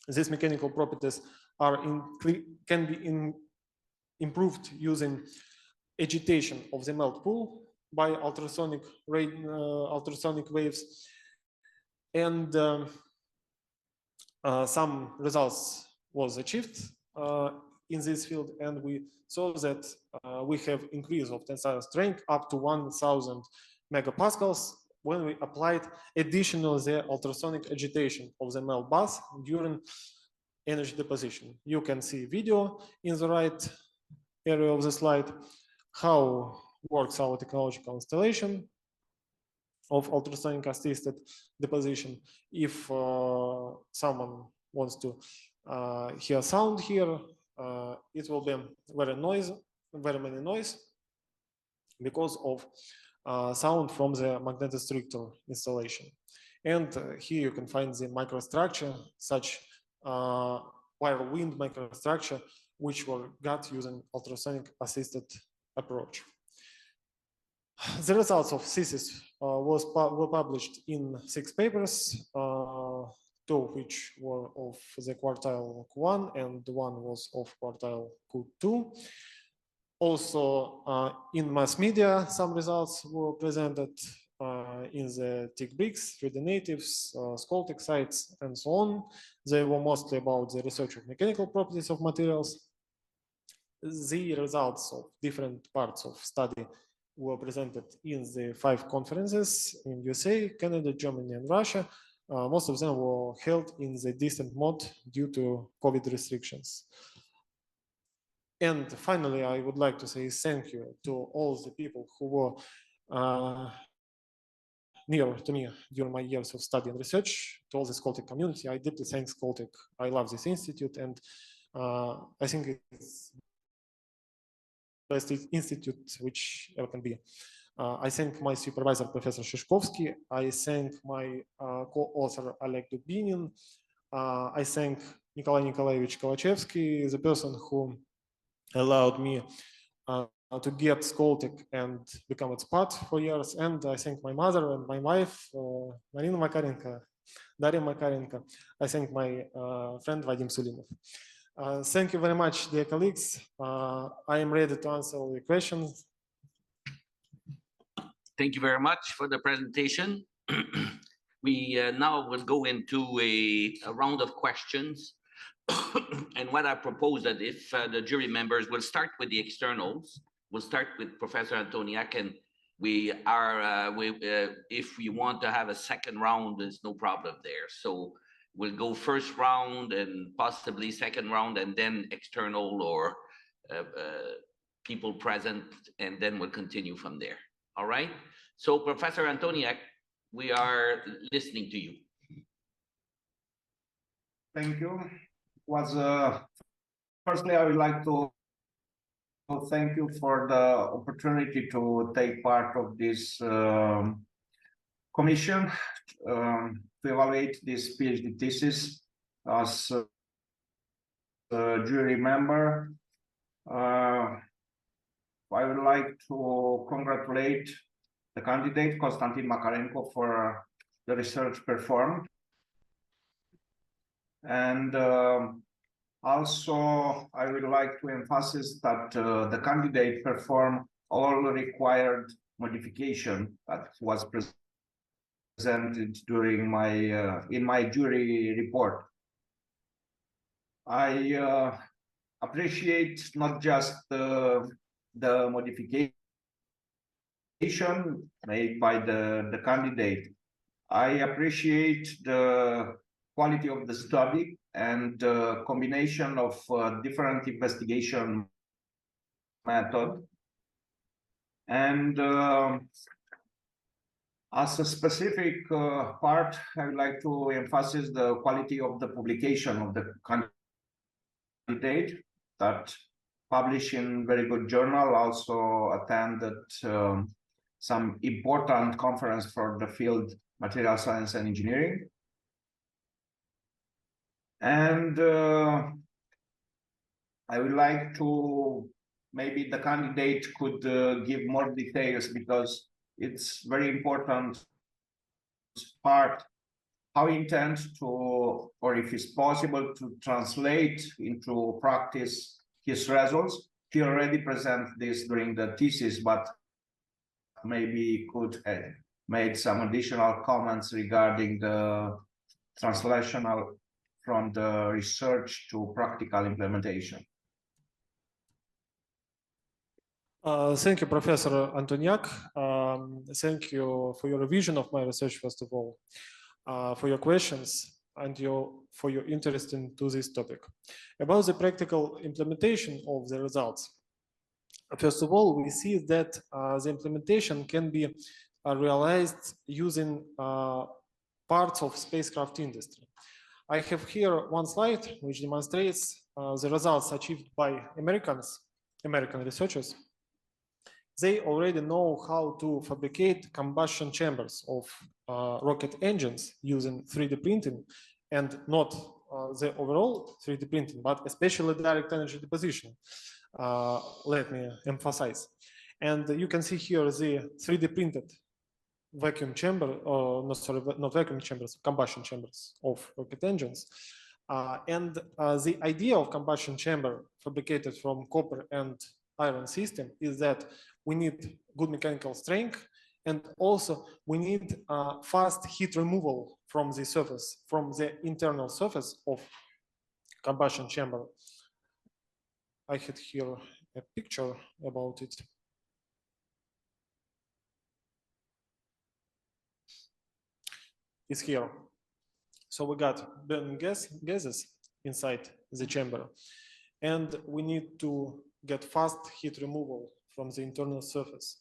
These mechanical properties can be improved using agitation of the melt pool by ultrasonic waves, and some results was achieved in this field, and we saw that we have increase of tensile strength up to 1000 megapascals when we applied additional the ultrasonic agitation of the melt bath during energy deposition. You can see video in the right area of the slide how works our technological installation of ultrasonic assisted deposition. If someone wants to hear sound here, it will be very many noise because of sound from the magnetostrictor installation. And here you can find the microstructure, such wire wind microstructure, which were got using ultrasonic assisted approach. The results of thesis were published in 6 papers, 2 of which were of the quartile Q1 and 1 was of quartile Q2. Also, in mass media, some results were presented in the TIC-BRICS, 3D natives, Skoltech sites, and so on. They were mostly about the research of mechanical properties of materials. The results of different parts of study were presented in the 5 conferences in USA, Canada, Germany, and Russia. Most of them were held in the distant mode due to COVID restrictions. And finally, I would like to say thank you to all the people who were near to me during my years of study and research, to all the Skoltech community. I deeply thank Skoltech. I love this institute, and I think it's the best institute which ever can be. I thank my supervisor, Professor Shishkovsky. I thank my co-author, Oleg Dubinin. I thank Nikolai Nikolaevich Kolachevsky, the person who allowed me to get Skoltech and become its part for years. And I thank my mother and my wife, Marina Makarenko, Daria Makarenko. I thank my friend, Vadim Sulimov. Thank you very much, dear colleagues. I am ready to answer all your questions. Thank you very much for the presentation. We now will go into a round of questions. And what I propose that if the jury members will start with the externals, we'll start with Professor Antoniak, and if we want to have a second round, there's no problem there. So we'll go first round and possibly second round, and then external or people present, and then we'll continue from there. All right. So Professor Antoniak, we are listening to you. Thank you. Firstly, I would like to thank you for the opportunity to take part of this commission to evaluate this PhD thesis as a jury member. I would like to congratulate the candidate, Konstantin Makarenko, for the research performed. And also, I would like to emphasize that the candidate performed all required modification that was presented during my in my jury report. I appreciate not just the modification made by the candidate. I appreciate the quality of the study and the combination of different investigation method. And as a specific part, I would like to emphasize the quality of the publication of the candidate that published in very good journal, also attended some important conference for the field material science and engineering. And I would like to, maybe the candidate could give more details, because it's very important part how he intends to, or if it's possible to translate into practice his results. He already presented this during the thesis, but maybe he could have made some additional comments regarding the translation from the research to practical implementation. Thank you, Professor Antoniak. Thank you for your revision of my research, first of all, for your questions and for your interest into this topic. About the practical implementation of the results, first of all, we see that the implementation can be realized using parts of spacecraft industry. I have here one slide which demonstrates the results achieved by American researchers. They already know how to fabricate combustion chambers of rocket engines using 3D printing, and not the overall 3D printing, but especially direct energy deposition. Let me emphasize. And you can see here the 3D printed vacuum chamber, or no, sorry, not vacuum chambers, combustion chambers of rocket engines. And the idea of combustion chamber fabricated from copper and iron system is that we need good mechanical strength, and also we need fast heat removal from the surface, from the internal surface of combustion chamber. I had here a picture about it. Is here. So we got burning gases inside the chamber, and we need to get fast heat removal from the internal surface.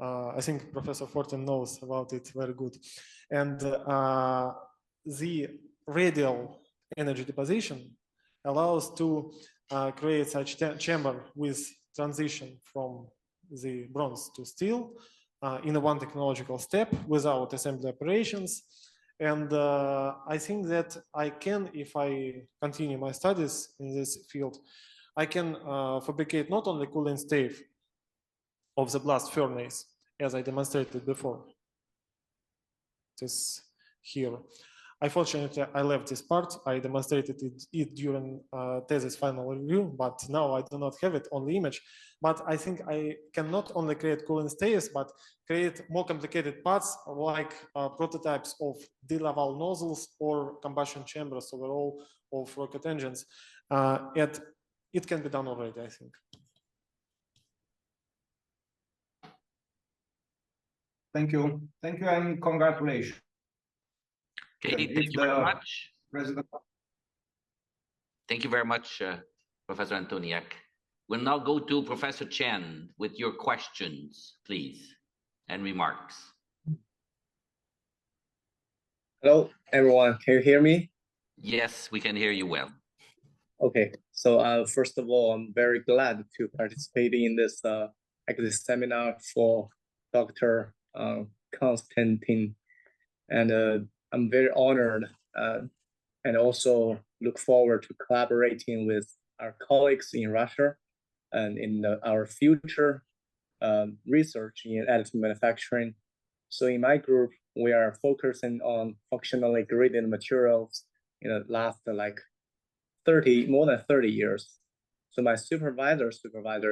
I think Professor Fortin knows about it very good. And the radial energy deposition allows to create such chamber with transition from the bronze to steel in a one technological step without assembly operations. And I think that I can, if I continue my studies in this field, I can fabricate not only cooling stave of the blast furnace, as I demonstrated before. This here. Unfortunately, I left this part. I demonstrated it during thesis final review, but now I do not have it on the image. But I think I can not only create cooling staves, but create more complicated parts like prototypes of D-Laval nozzles or combustion chambers overall of rocket engines. It can be done already, I think. Thank you. Thank you and congratulations. Okay, thank you very much. President. Thank you very much, Professor Antoniak. We'll now go to Professor Chen with your questions, please, and remarks. Hello, everyone. Can you hear me? Yes, we can hear you well. Okay, so first of all, I'm very glad to participate in this seminar for Dr. Konstantin, and I'm very honored and also look forward to collaborating with our colleagues in Russia and in our future research in additive manufacturing. So in my group, we are focusing on functionally graded materials in the last more than 30 years. So my supervisor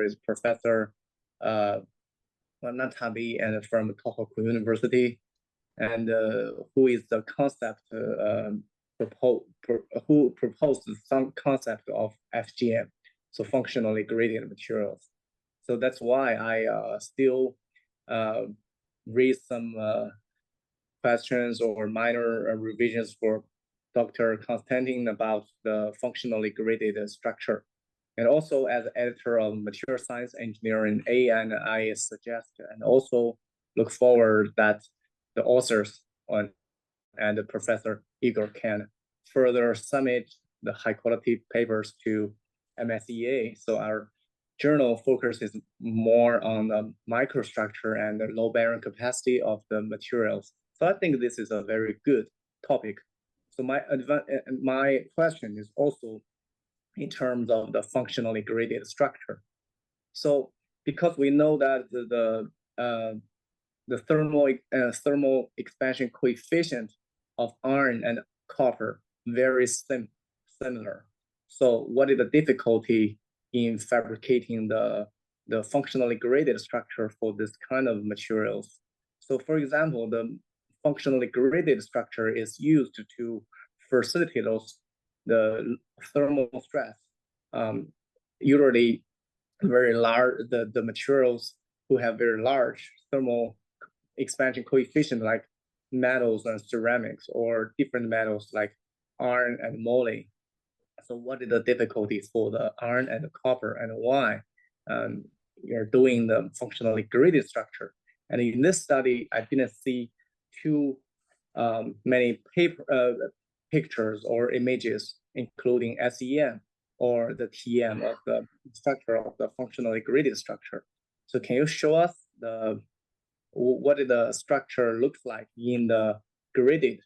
is Professor Natabi, and from Tohoku University. and who is the concept who proposed some concept of FGM, so functionally graded materials. So that's why I still raise some questions or minor revisions for Dr. Konstantin about the functionally graded structure. And also as editor of Material Science Engineering A, and I suggest and also look forward that the authors and Professor Igor can further submit the high quality papers to MSEA. So our journal focuses more on the microstructure and the low bearing capacity of the materials. So I think this is a very good topic. So my question is also in terms of the functionally graded structure. So because we know that the thermal expansion coefficient of iron and copper very similar. So what is the difficulty in fabricating the functionally graded structure for this kind of materials? So for example, the functionally graded structure is used to facilitate the thermal stress. Usually very large, the materials who have very large thermal expansion coefficient like metals and ceramics, or different metals like iron and moly. So what is the difficulties for the iron and the copper, and why you're doing the functionally graded structure? And in this study, I didn't see too many pictures or images, including SEM or the TM of the structure of the functionally graded structure. So can you show us what the structure looks like in the graded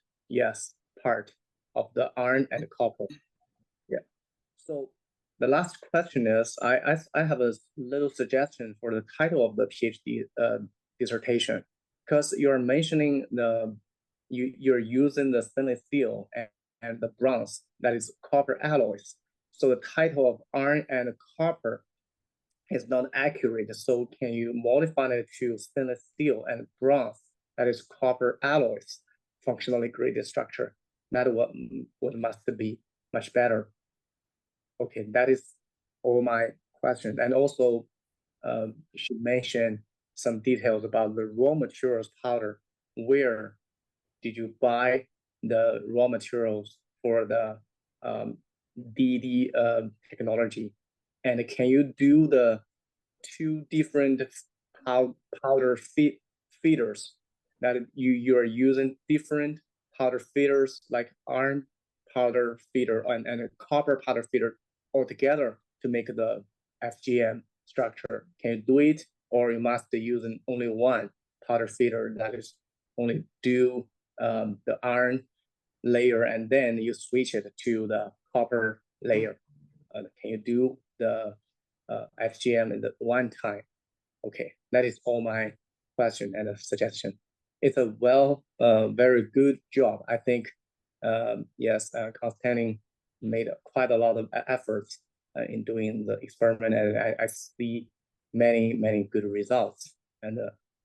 part of the iron and copper? Yeah. So the last question is, I have a little suggestion for the title of the PhD dissertation, because you're mentioning you're using the stainless steel and the bronze, that is copper alloys. So the title of iron and copper is not accurate. So can you modify it to stainless steel and bronze, that is copper alloys, functionally graded structure? That what must be much better. Okay, that is all my questions. And also you should mention some details about the raw materials powder. Where did you buy the raw materials for the DD technology? And can you do the two different powder feeders, that you are using different powder feeders like iron powder feeder and a copper powder feeder altogether to make the FGM structure? Can you do it, or you must be using only one powder feeder that is only do the iron layer and then you switch it to the copper layer? Can you do the FGM in the one time? Okay, that is all my question and a suggestion. It's a very good job. I think, yes, Konstantin made quite a lot of efforts in doing the experiment, and I see many good results. And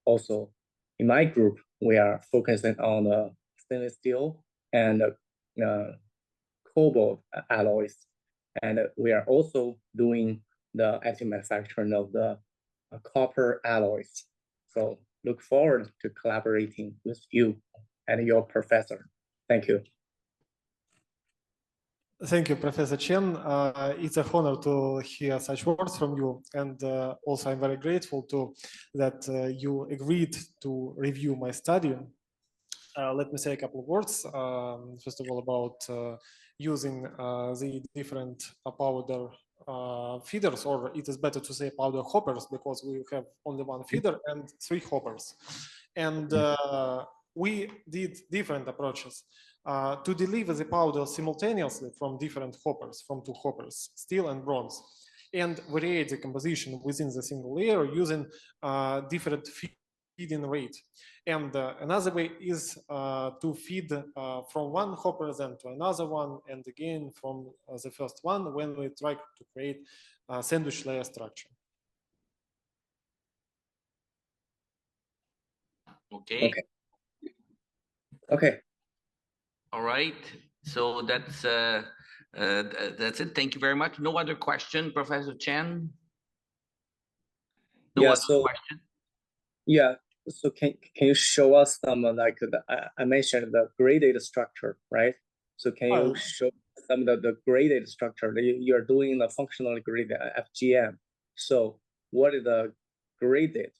also in my group, we are focusing on the stainless steel and cobalt alloys. And we are also doing the active manufacturing of the copper alloys. So look forward to collaborating with you and your professor. Thank you. Thank you, Professor Chen. It's an honor to hear such words from you. And also I'm very grateful that you agreed to review my study. Let me say a couple of words. First of all, about using the different powder feeders, or it is better to say powder hoppers, because we have only one feeder and 3 hoppers. And we did different approaches to deliver the powder simultaneously from different hoppers, from 2 hoppers, steel and bronze, and variate the composition within the single layer using different feeding rate. And another way is to feed from one hopper then to another one, and again from the first one, when we try to create a sandwich layer structure. Okay. Okay. All right. So that's it. Thank you very much. No other question, Professor Chen? No Yeah. other So question? yeah. So can you show us some like I mentioned the graded structure, right? So can you show some of the graded structure that you're doing the functionally graded FGM? So what is the graded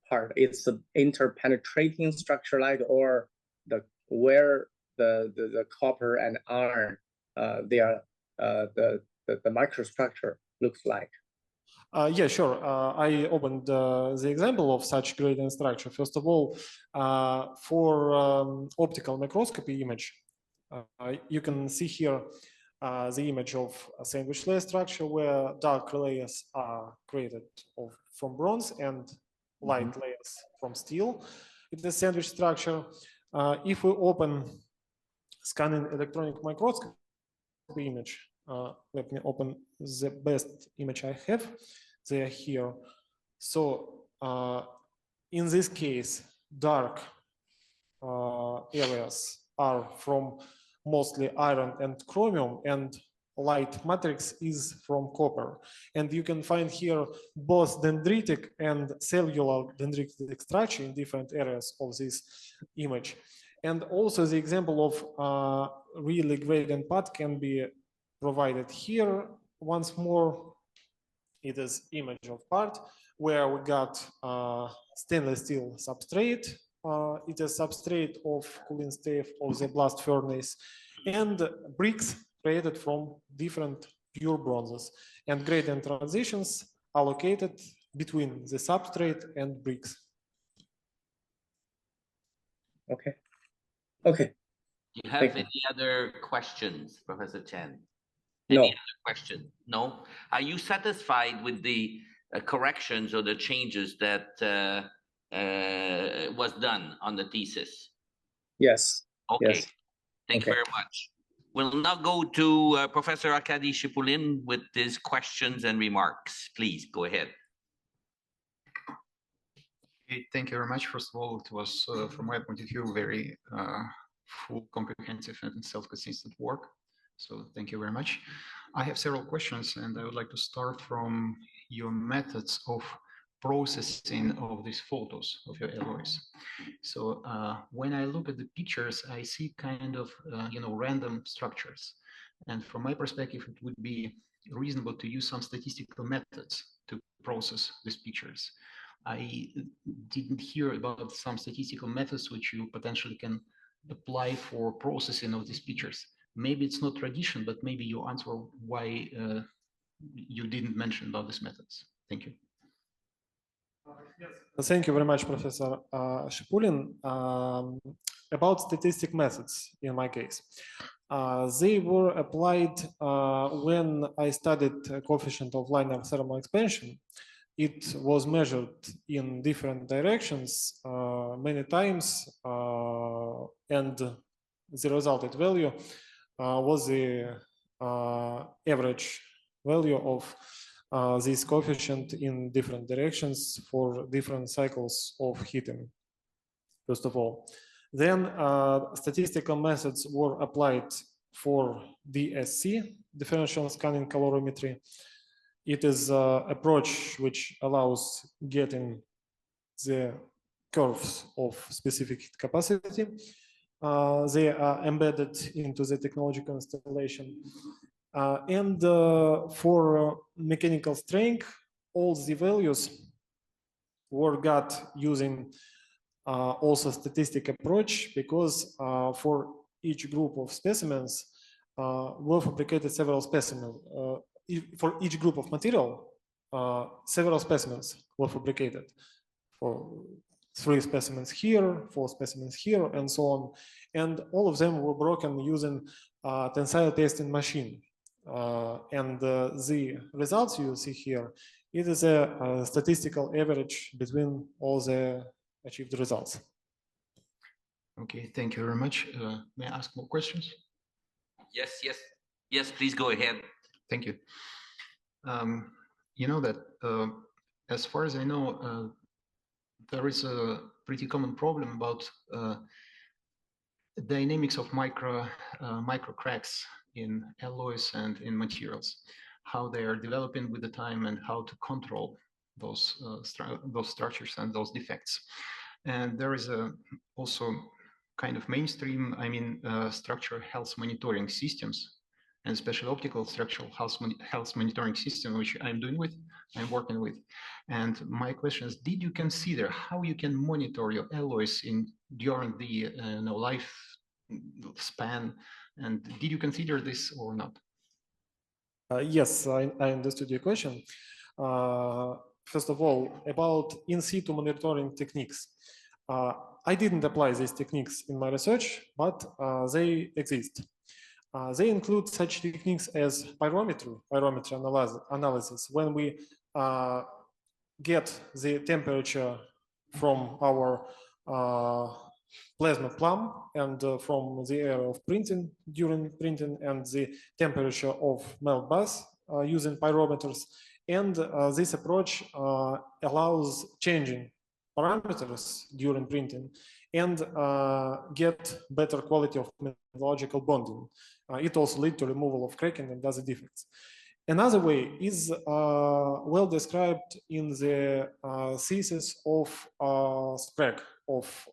part? It's the interpenetrating structure like, or the where the copper and iron they are the microstructure looks like. Yeah, sure. I opened the example of such gradient structure. First of all, for optical microscopy image, you can see here the image of a sandwich layer structure where dark layers are created from bronze and light layers from steel. It's a sandwich structure. If we open scanning electronic microscopy image, let me open the best image I have. They are here. So in this case, dark areas are from mostly iron and chromium, and light matrix is from copper. And you can find here both dendritic and cellular dendritic structure in different areas of this image. And also the example of really gradient path can be provided here. Once more, it is image of part where we got stainless steel substrate. It is substrate of cooling stave of the blast furnace, and bricks created from different pure bronzes. And gradient transitions are located between the substrate and bricks. Okay. Okay. Do you have any other questions, Professor Chen? No. Any other question? No? Are you satisfied with the corrections or the changes that was done on the thesis? Yes. Okay. Yes. Thank you very much. We'll now go to Professor Arkady Shipulin with his questions and remarks. Please go ahead. Okay, thank you very much. First of all, it was, from my point of view, very full, comprehensive, and self-consistent work. So thank you very much. I have several questions, and I would like to start from your methods of processing of these photos of your alloys. So when I look at the pictures, I see kind of, random structures. And from my perspective, it would be reasonable to use some statistical methods to process these pictures. I didn't hear about some statistical methods which you potentially can apply for processing of these pictures. Maybe it's not tradition, but maybe you answer why you didn't mention about these methods. Thank you. Thank you very much, Professor Shipulin. About statistic methods, in my case, they were applied when I studied coefficient of linear thermal expansion. It was measured in different directions many times, and the resulted value was the average value of this coefficient in different directions for different cycles of heating, first of all. Then statistical methods were applied for DSC, differential scanning calorimetry. It is an approach which allows getting the curves of specific heat capacity. They are embedded into the technological installation. And for mechanical strength, all the values were got using also statistic approach, because for each group of specimens were fabricated several specimens. For each group of material, several specimens were fabricated. For 3 specimens here, 4 specimens here, and so on. And all of them were broken using tensile testing machine. And the results you see here, it is a statistical average between all the achieved results. Okay, thank you very much. May I ask more questions? Yes, please go ahead. Thank you. You know that, as far as I know, there is a pretty common problem about dynamics of micro cracks in alloys and in materials, how they are developing with the time and how to control those structures and those defects. And there is also kind of mainstream, structural health monitoring systems, and especially optical structural health monitoring system, which I'm working with. And my question is, did you consider how you can monitor your alloys during the life span, and did you consider this or not? Yes, I understood your question. First of all, about in situ monitoring techniques. I didn't apply these techniques in my research, but they exist. They include such techniques as pyrometry analysis, when we get the temperature from our plasma plum and from the area of printing during printing, and the temperature of melt bus using pyrometers. And this approach allows changing parameters during printing and get better quality of metallurgical bonding. It also leads to removal of cracking and other defects. Another way is well described in the thesis of Sprague, of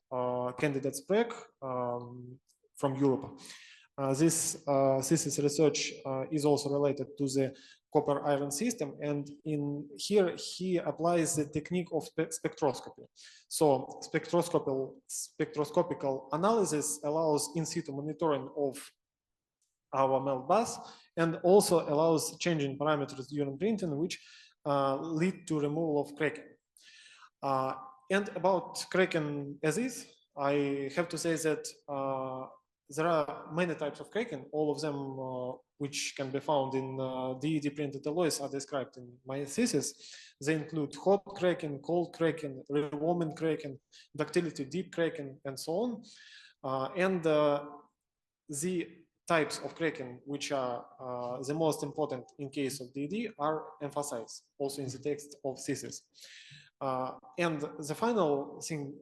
candidate Sprague from Europe. This thesis research is also related to the copper iron system, and in here he applies the technique of spectroscopy. So spectroscopical analysis allows in situ monitoring of our melt bus and also allows changing parameters during printing, which lead to removal of cracking. And about cracking as is, I have to say that there are many types of cracking. All of them which can be found in DED printed alloys are described in my thesis. They include hot cracking, cold cracking, rewarming cracking, ductility deep cracking, and so on. And the types of cracking which are the most important in case of DED are emphasized also in the text of thesis. And the final thing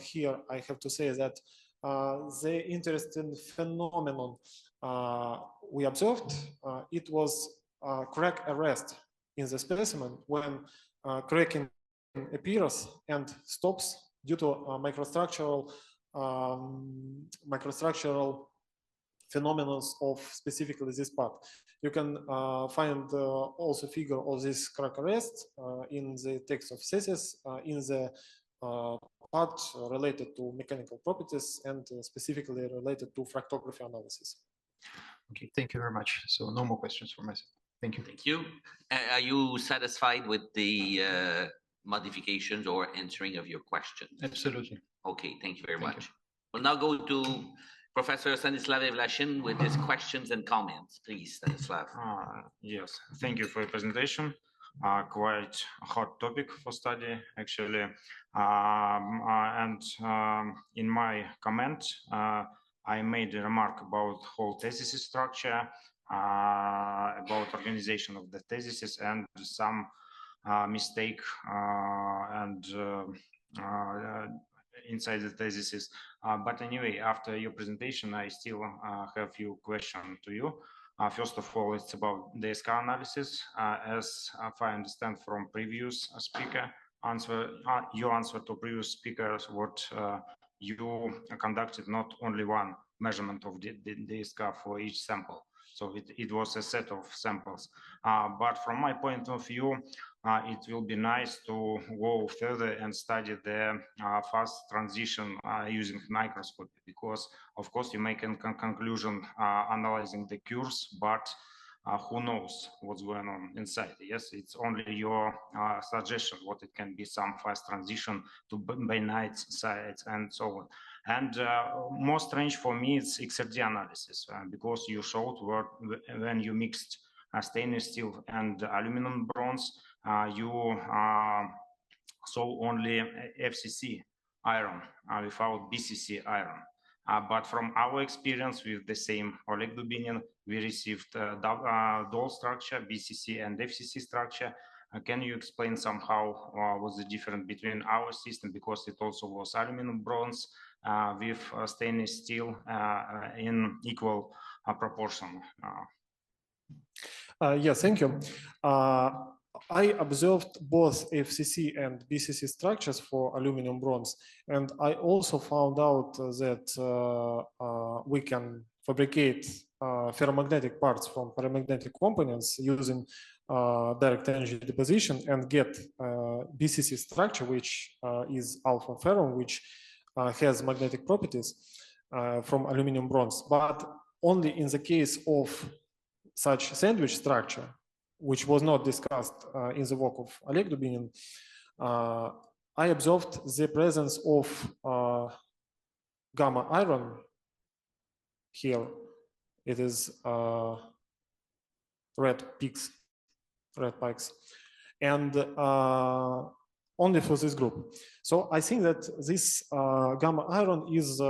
here I have to say is that the interesting phenomenon we observed, it was crack arrest in the specimen when cracking appears and stops due to microstructural phenomena of specifically this part. You can find also figure of this crack arrest in the text of thesis in the part related to mechanical properties and specifically related to fractography analysis. Okay, thank you very much. So no more questions from myself. Thank you. Thank you. Are you satisfied with the modifications or answering of your questions? Absolutely. Okay, thank you very much. We'll now go to Professor Stanislav Evlashin with his questions and comments. Please, Stanislav. Yes, thank you for your presentation. Quite a hot topic for study, actually. In my comment, I made a remark about whole thesis structure, about organization of the thesis and some mistake inside the thesis. But anyway, after your presentation, I still have a few questions to you. First of all, it's about DSK analysis. As I understand from previous speaker answer, your answer to previous speakers, what you conducted not only one measurement of the DSK for each sample. So it was a set of samples. But from my point of view, it will be nice to go further and study the fast transition using microscopy, because of course you make a conclusion analyzing the curves, but who knows what's going on inside. Yes, it's only your suggestion what it can be, some fast transition to bainite sites and so on. And more strange for me is XRD analysis, because you showed when you mixed stainless steel and aluminum bronze, you saw only FCC iron without BCC iron. But from our experience with the same Oleg Dubinin, we received dual structure, BCC and FCC structure. Can you explain somehow what's the difference between our system, because it also was aluminum bronze, with stainless steel in equal proportion? Yes, thank you. I observed both FCC and BCC structures for aluminum bronze, and I also found out that we can fabricate ferromagnetic parts from paramagnetic components using direct energy deposition and get BCC structure, which is alpha ferrum, which has magnetic properties from aluminum bronze, but only in the case of such sandwich structure, which was not discussed in the work of Oleg Dubinin, I observed the presence of gamma iron here. It is red pikes, and only for this group. So I think that this gamma iron is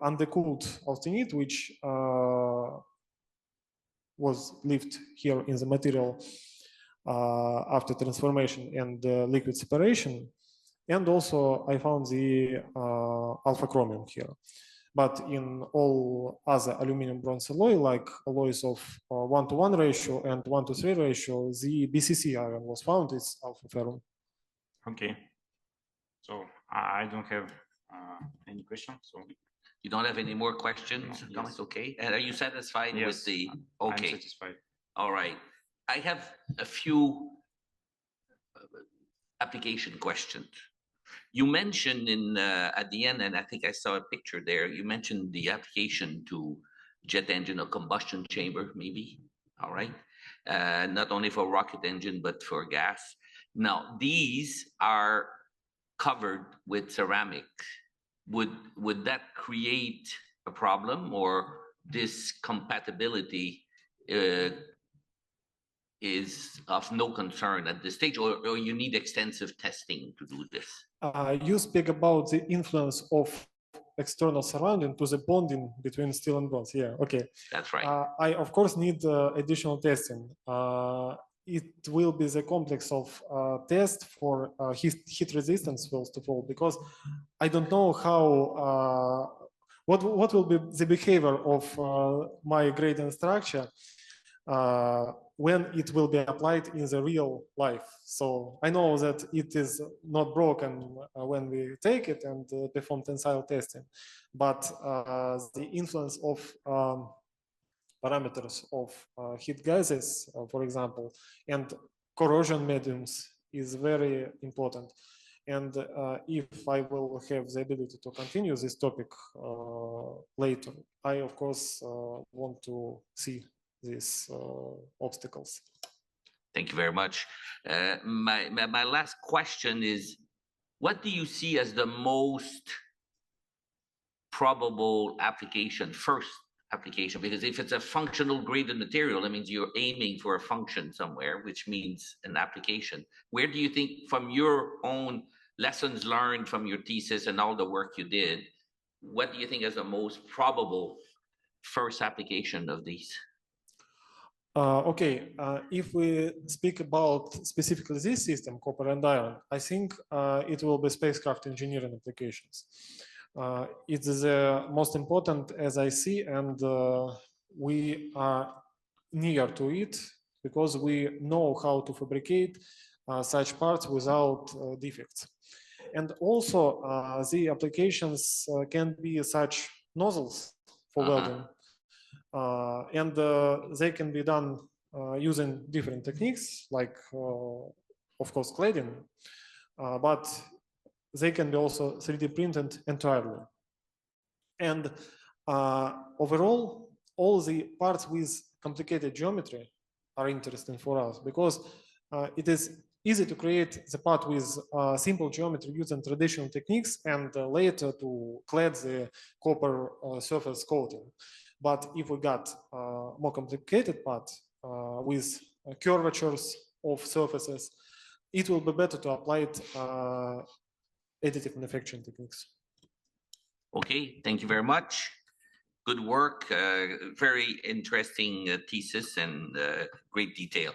undercooled austenite, which was left here in the material after transformation and liquid separation. And also I found the alpha chromium here. But in all other aluminum bronze alloy, like alloys of 1:1 ratio and 1:3 ratio, the BCC iron was found, it's alpha ferrum. Okay. So I don't have any questions. So you don't have any more questions? No, Yes. Okay. And are you satisfied with the? Okay. I'm satisfied. All right. I have a few application questions. You mentioned in at the end, and I think I saw a picture there. You mentioned the application to jet engine or combustion chamber, maybe. All right. Not only for rocket engine, but for gas. Now, these are covered with ceramic. Would that create a problem, or this compatibility is of no concern at this stage, or you need extensive testing to do this? You speak about the influence of external surrounding to the bonding between steel and bronze. Yeah, okay. That's right. I, of course, need additional testing. It will be the complex of test for heat resistance, first of all, because I don't know how, what will be the behavior of my gradient structure when it will be applied in the real life. So I know that it is not broken when we take it and perform tensile testing, but the influence of parameters of heat gases, for example, and corrosion mediums is very important. And if I will have the ability to continue this topic later, I, of course, want to see these obstacles. Thank you very much. My last question is, what do you see as the most probable application, first application? Because if it's a functional graded material, that means you're aiming for a function somewhere, which means an application. Where do you think, from your own lessons learned from your thesis and all the work you did, what do you think is the most probable first application of these? Okay, if we speak about specifically this system, copper and iron, I think it will be spacecraft engineering applications. It's the most important, as I see, and we are near to it because we know how to fabricate such parts without defects. And also the applications can be such nozzles for welding. And they can be done using different techniques, like, of course, cladding, but they can be also 3D printed entirely. And overall, all the parts with complicated geometry are interesting for us because it is easy to create the part with simple geometry using traditional techniques and later to clad the copper surface coating. But if we got more complicated part with curvatures of surfaces, it will be better to apply it additive manufacturing techniques. Okay, thank you very much. Good work, very interesting thesis and great detail.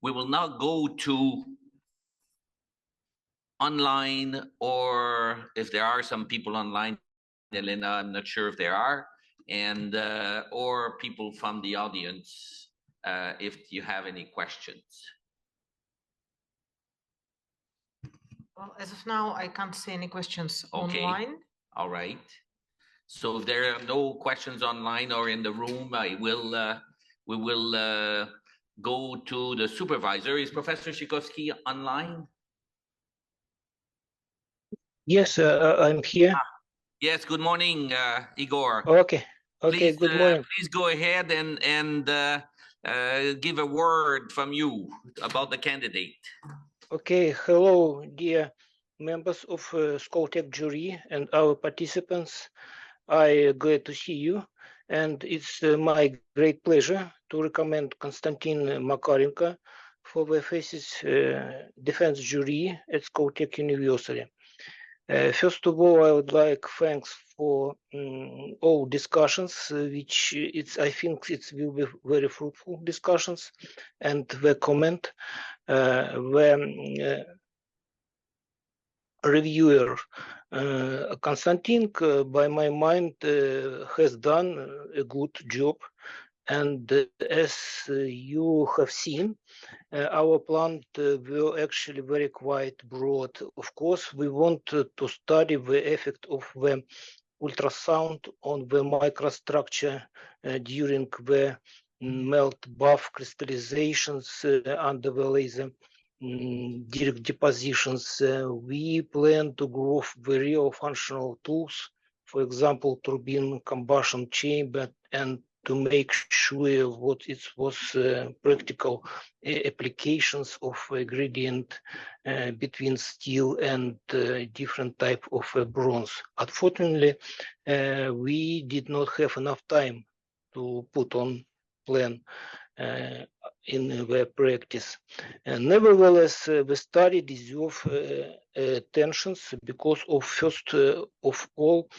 We will now go to online, or if there are some people online, Elena, I'm not sure if there are, and or people from the audience, if you have any questions. Well, as of now, I can't see any questions Okay. online. All right. So if there are no questions online or in the room, we will go to the supervisor. Is Professor Sikorski online? Yes, I'm here. Yes, good morning, Igor. Okay, Please, good morning. please go ahead and give a word from you about the candidate. Okay, hello, dear members of Skoltech jury and our participants. I'm glad to see you, and it's my great pleasure to recommend Konstantin Makarenko for the thesis defense jury at Skoltech University. First of all, I would like thanks for all discussions, which I think it will be very fruitful discussions, and the comment the reviewer Konstantin, by my mind, has done a good job, and as you have seen, our plan were actually very quite broad. Of course, we want to study the effect of the ultrasound on the microstructure during the melt buff crystallizations under the laser direct depositions. We plan to grow the real functional tools, for example, turbine combustion chamber, and to make sure what it was practical applications of gradient between steel and different type of bronze. Unfortunately, we did not have enough time to put on plan in the practice. Nevertheless, the study deserves attention because of first of all,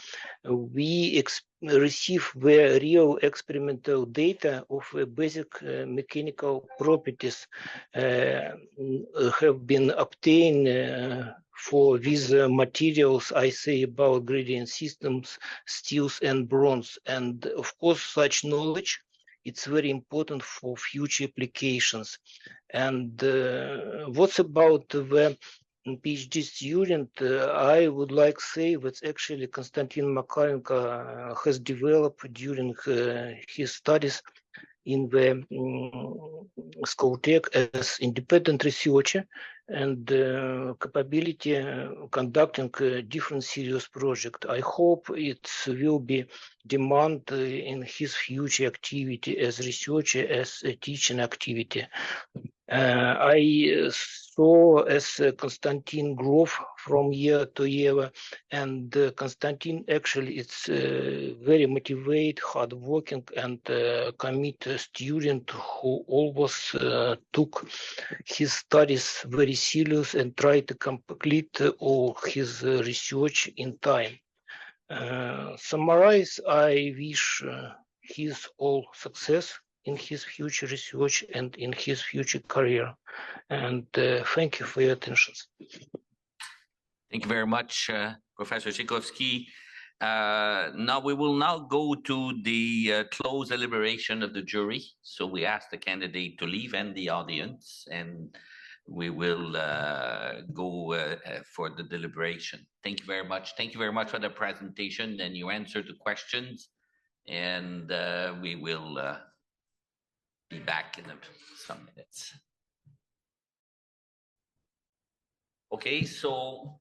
we receive the real experimental data of basic mechanical properties have been obtained for these materials I say about gradient systems, steels and bronze. And of course, such knowledge, it's very important for future applications. And what's about the PhD student, I would like to say that actually Konstantin Makarenko has developed during his studies in the Skoltech as independent researcher and capability conducting different serious projects. I hope it will be demand in his future activity as researcher, as a teaching activity. I saw as Konstantin growth from year to year, and Konstantin actually it's very motivated, hardworking, and committed student who always took his studies very serious and tried to complete all his research in time. Summarize, I wish his all success in his future research and in his future career. And thank you for your attention. Thank you very much, Professor Sikorski. Now we will now go to the closed deliberation of the jury. So we ask the candidate to leave and the audience, and we will go for the deliberation. Thank you very much. Thank you very much for the presentation and your answer to questions. And we will be back in some minutes. Okay, so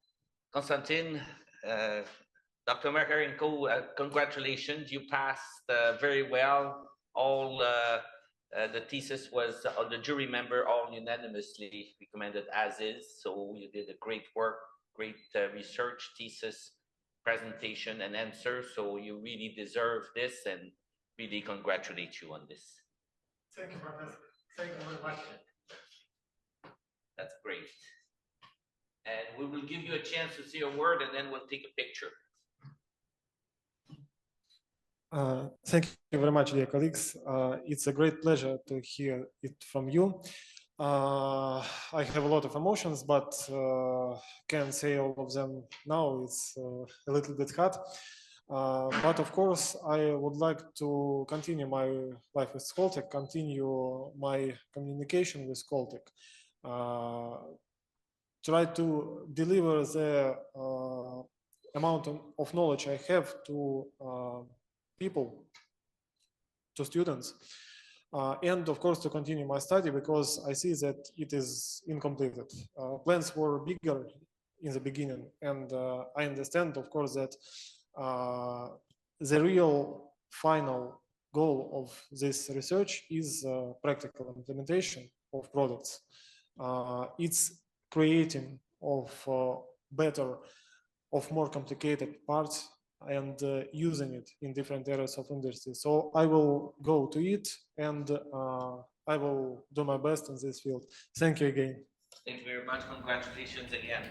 Konstantin, Dr. Makarenko, congratulations. You passed very well. All the thesis was, the jury member all unanimously recommended as is. So you did a great work, great research, thesis, presentation, and answer. So you really deserve this, and really congratulate you on this. Thank you, Professor. Thank you very much. That's great. And we will give you a chance to say a word, and then we'll take a picture. Thank you very much, dear colleagues. It's a great pleasure to hear it from you. I have a lot of emotions, but can't say all of them now. It's a little bit hard. But of course, I would like to continue my life with Skoltech, continue my communication with Skoltech, try to deliver the amount of knowledge I have to people, to students, and of course to continue my study, because I see that it is incompleted. Plans were bigger in the beginning, and I understand, of course, that the real final goal of this research is practical implementation of products. It's creating of better, of more complicated parts and using it in different areas of industry. So I will go to it, and I will do my best in this field. Thank you again. Thank you very much. Congratulations again.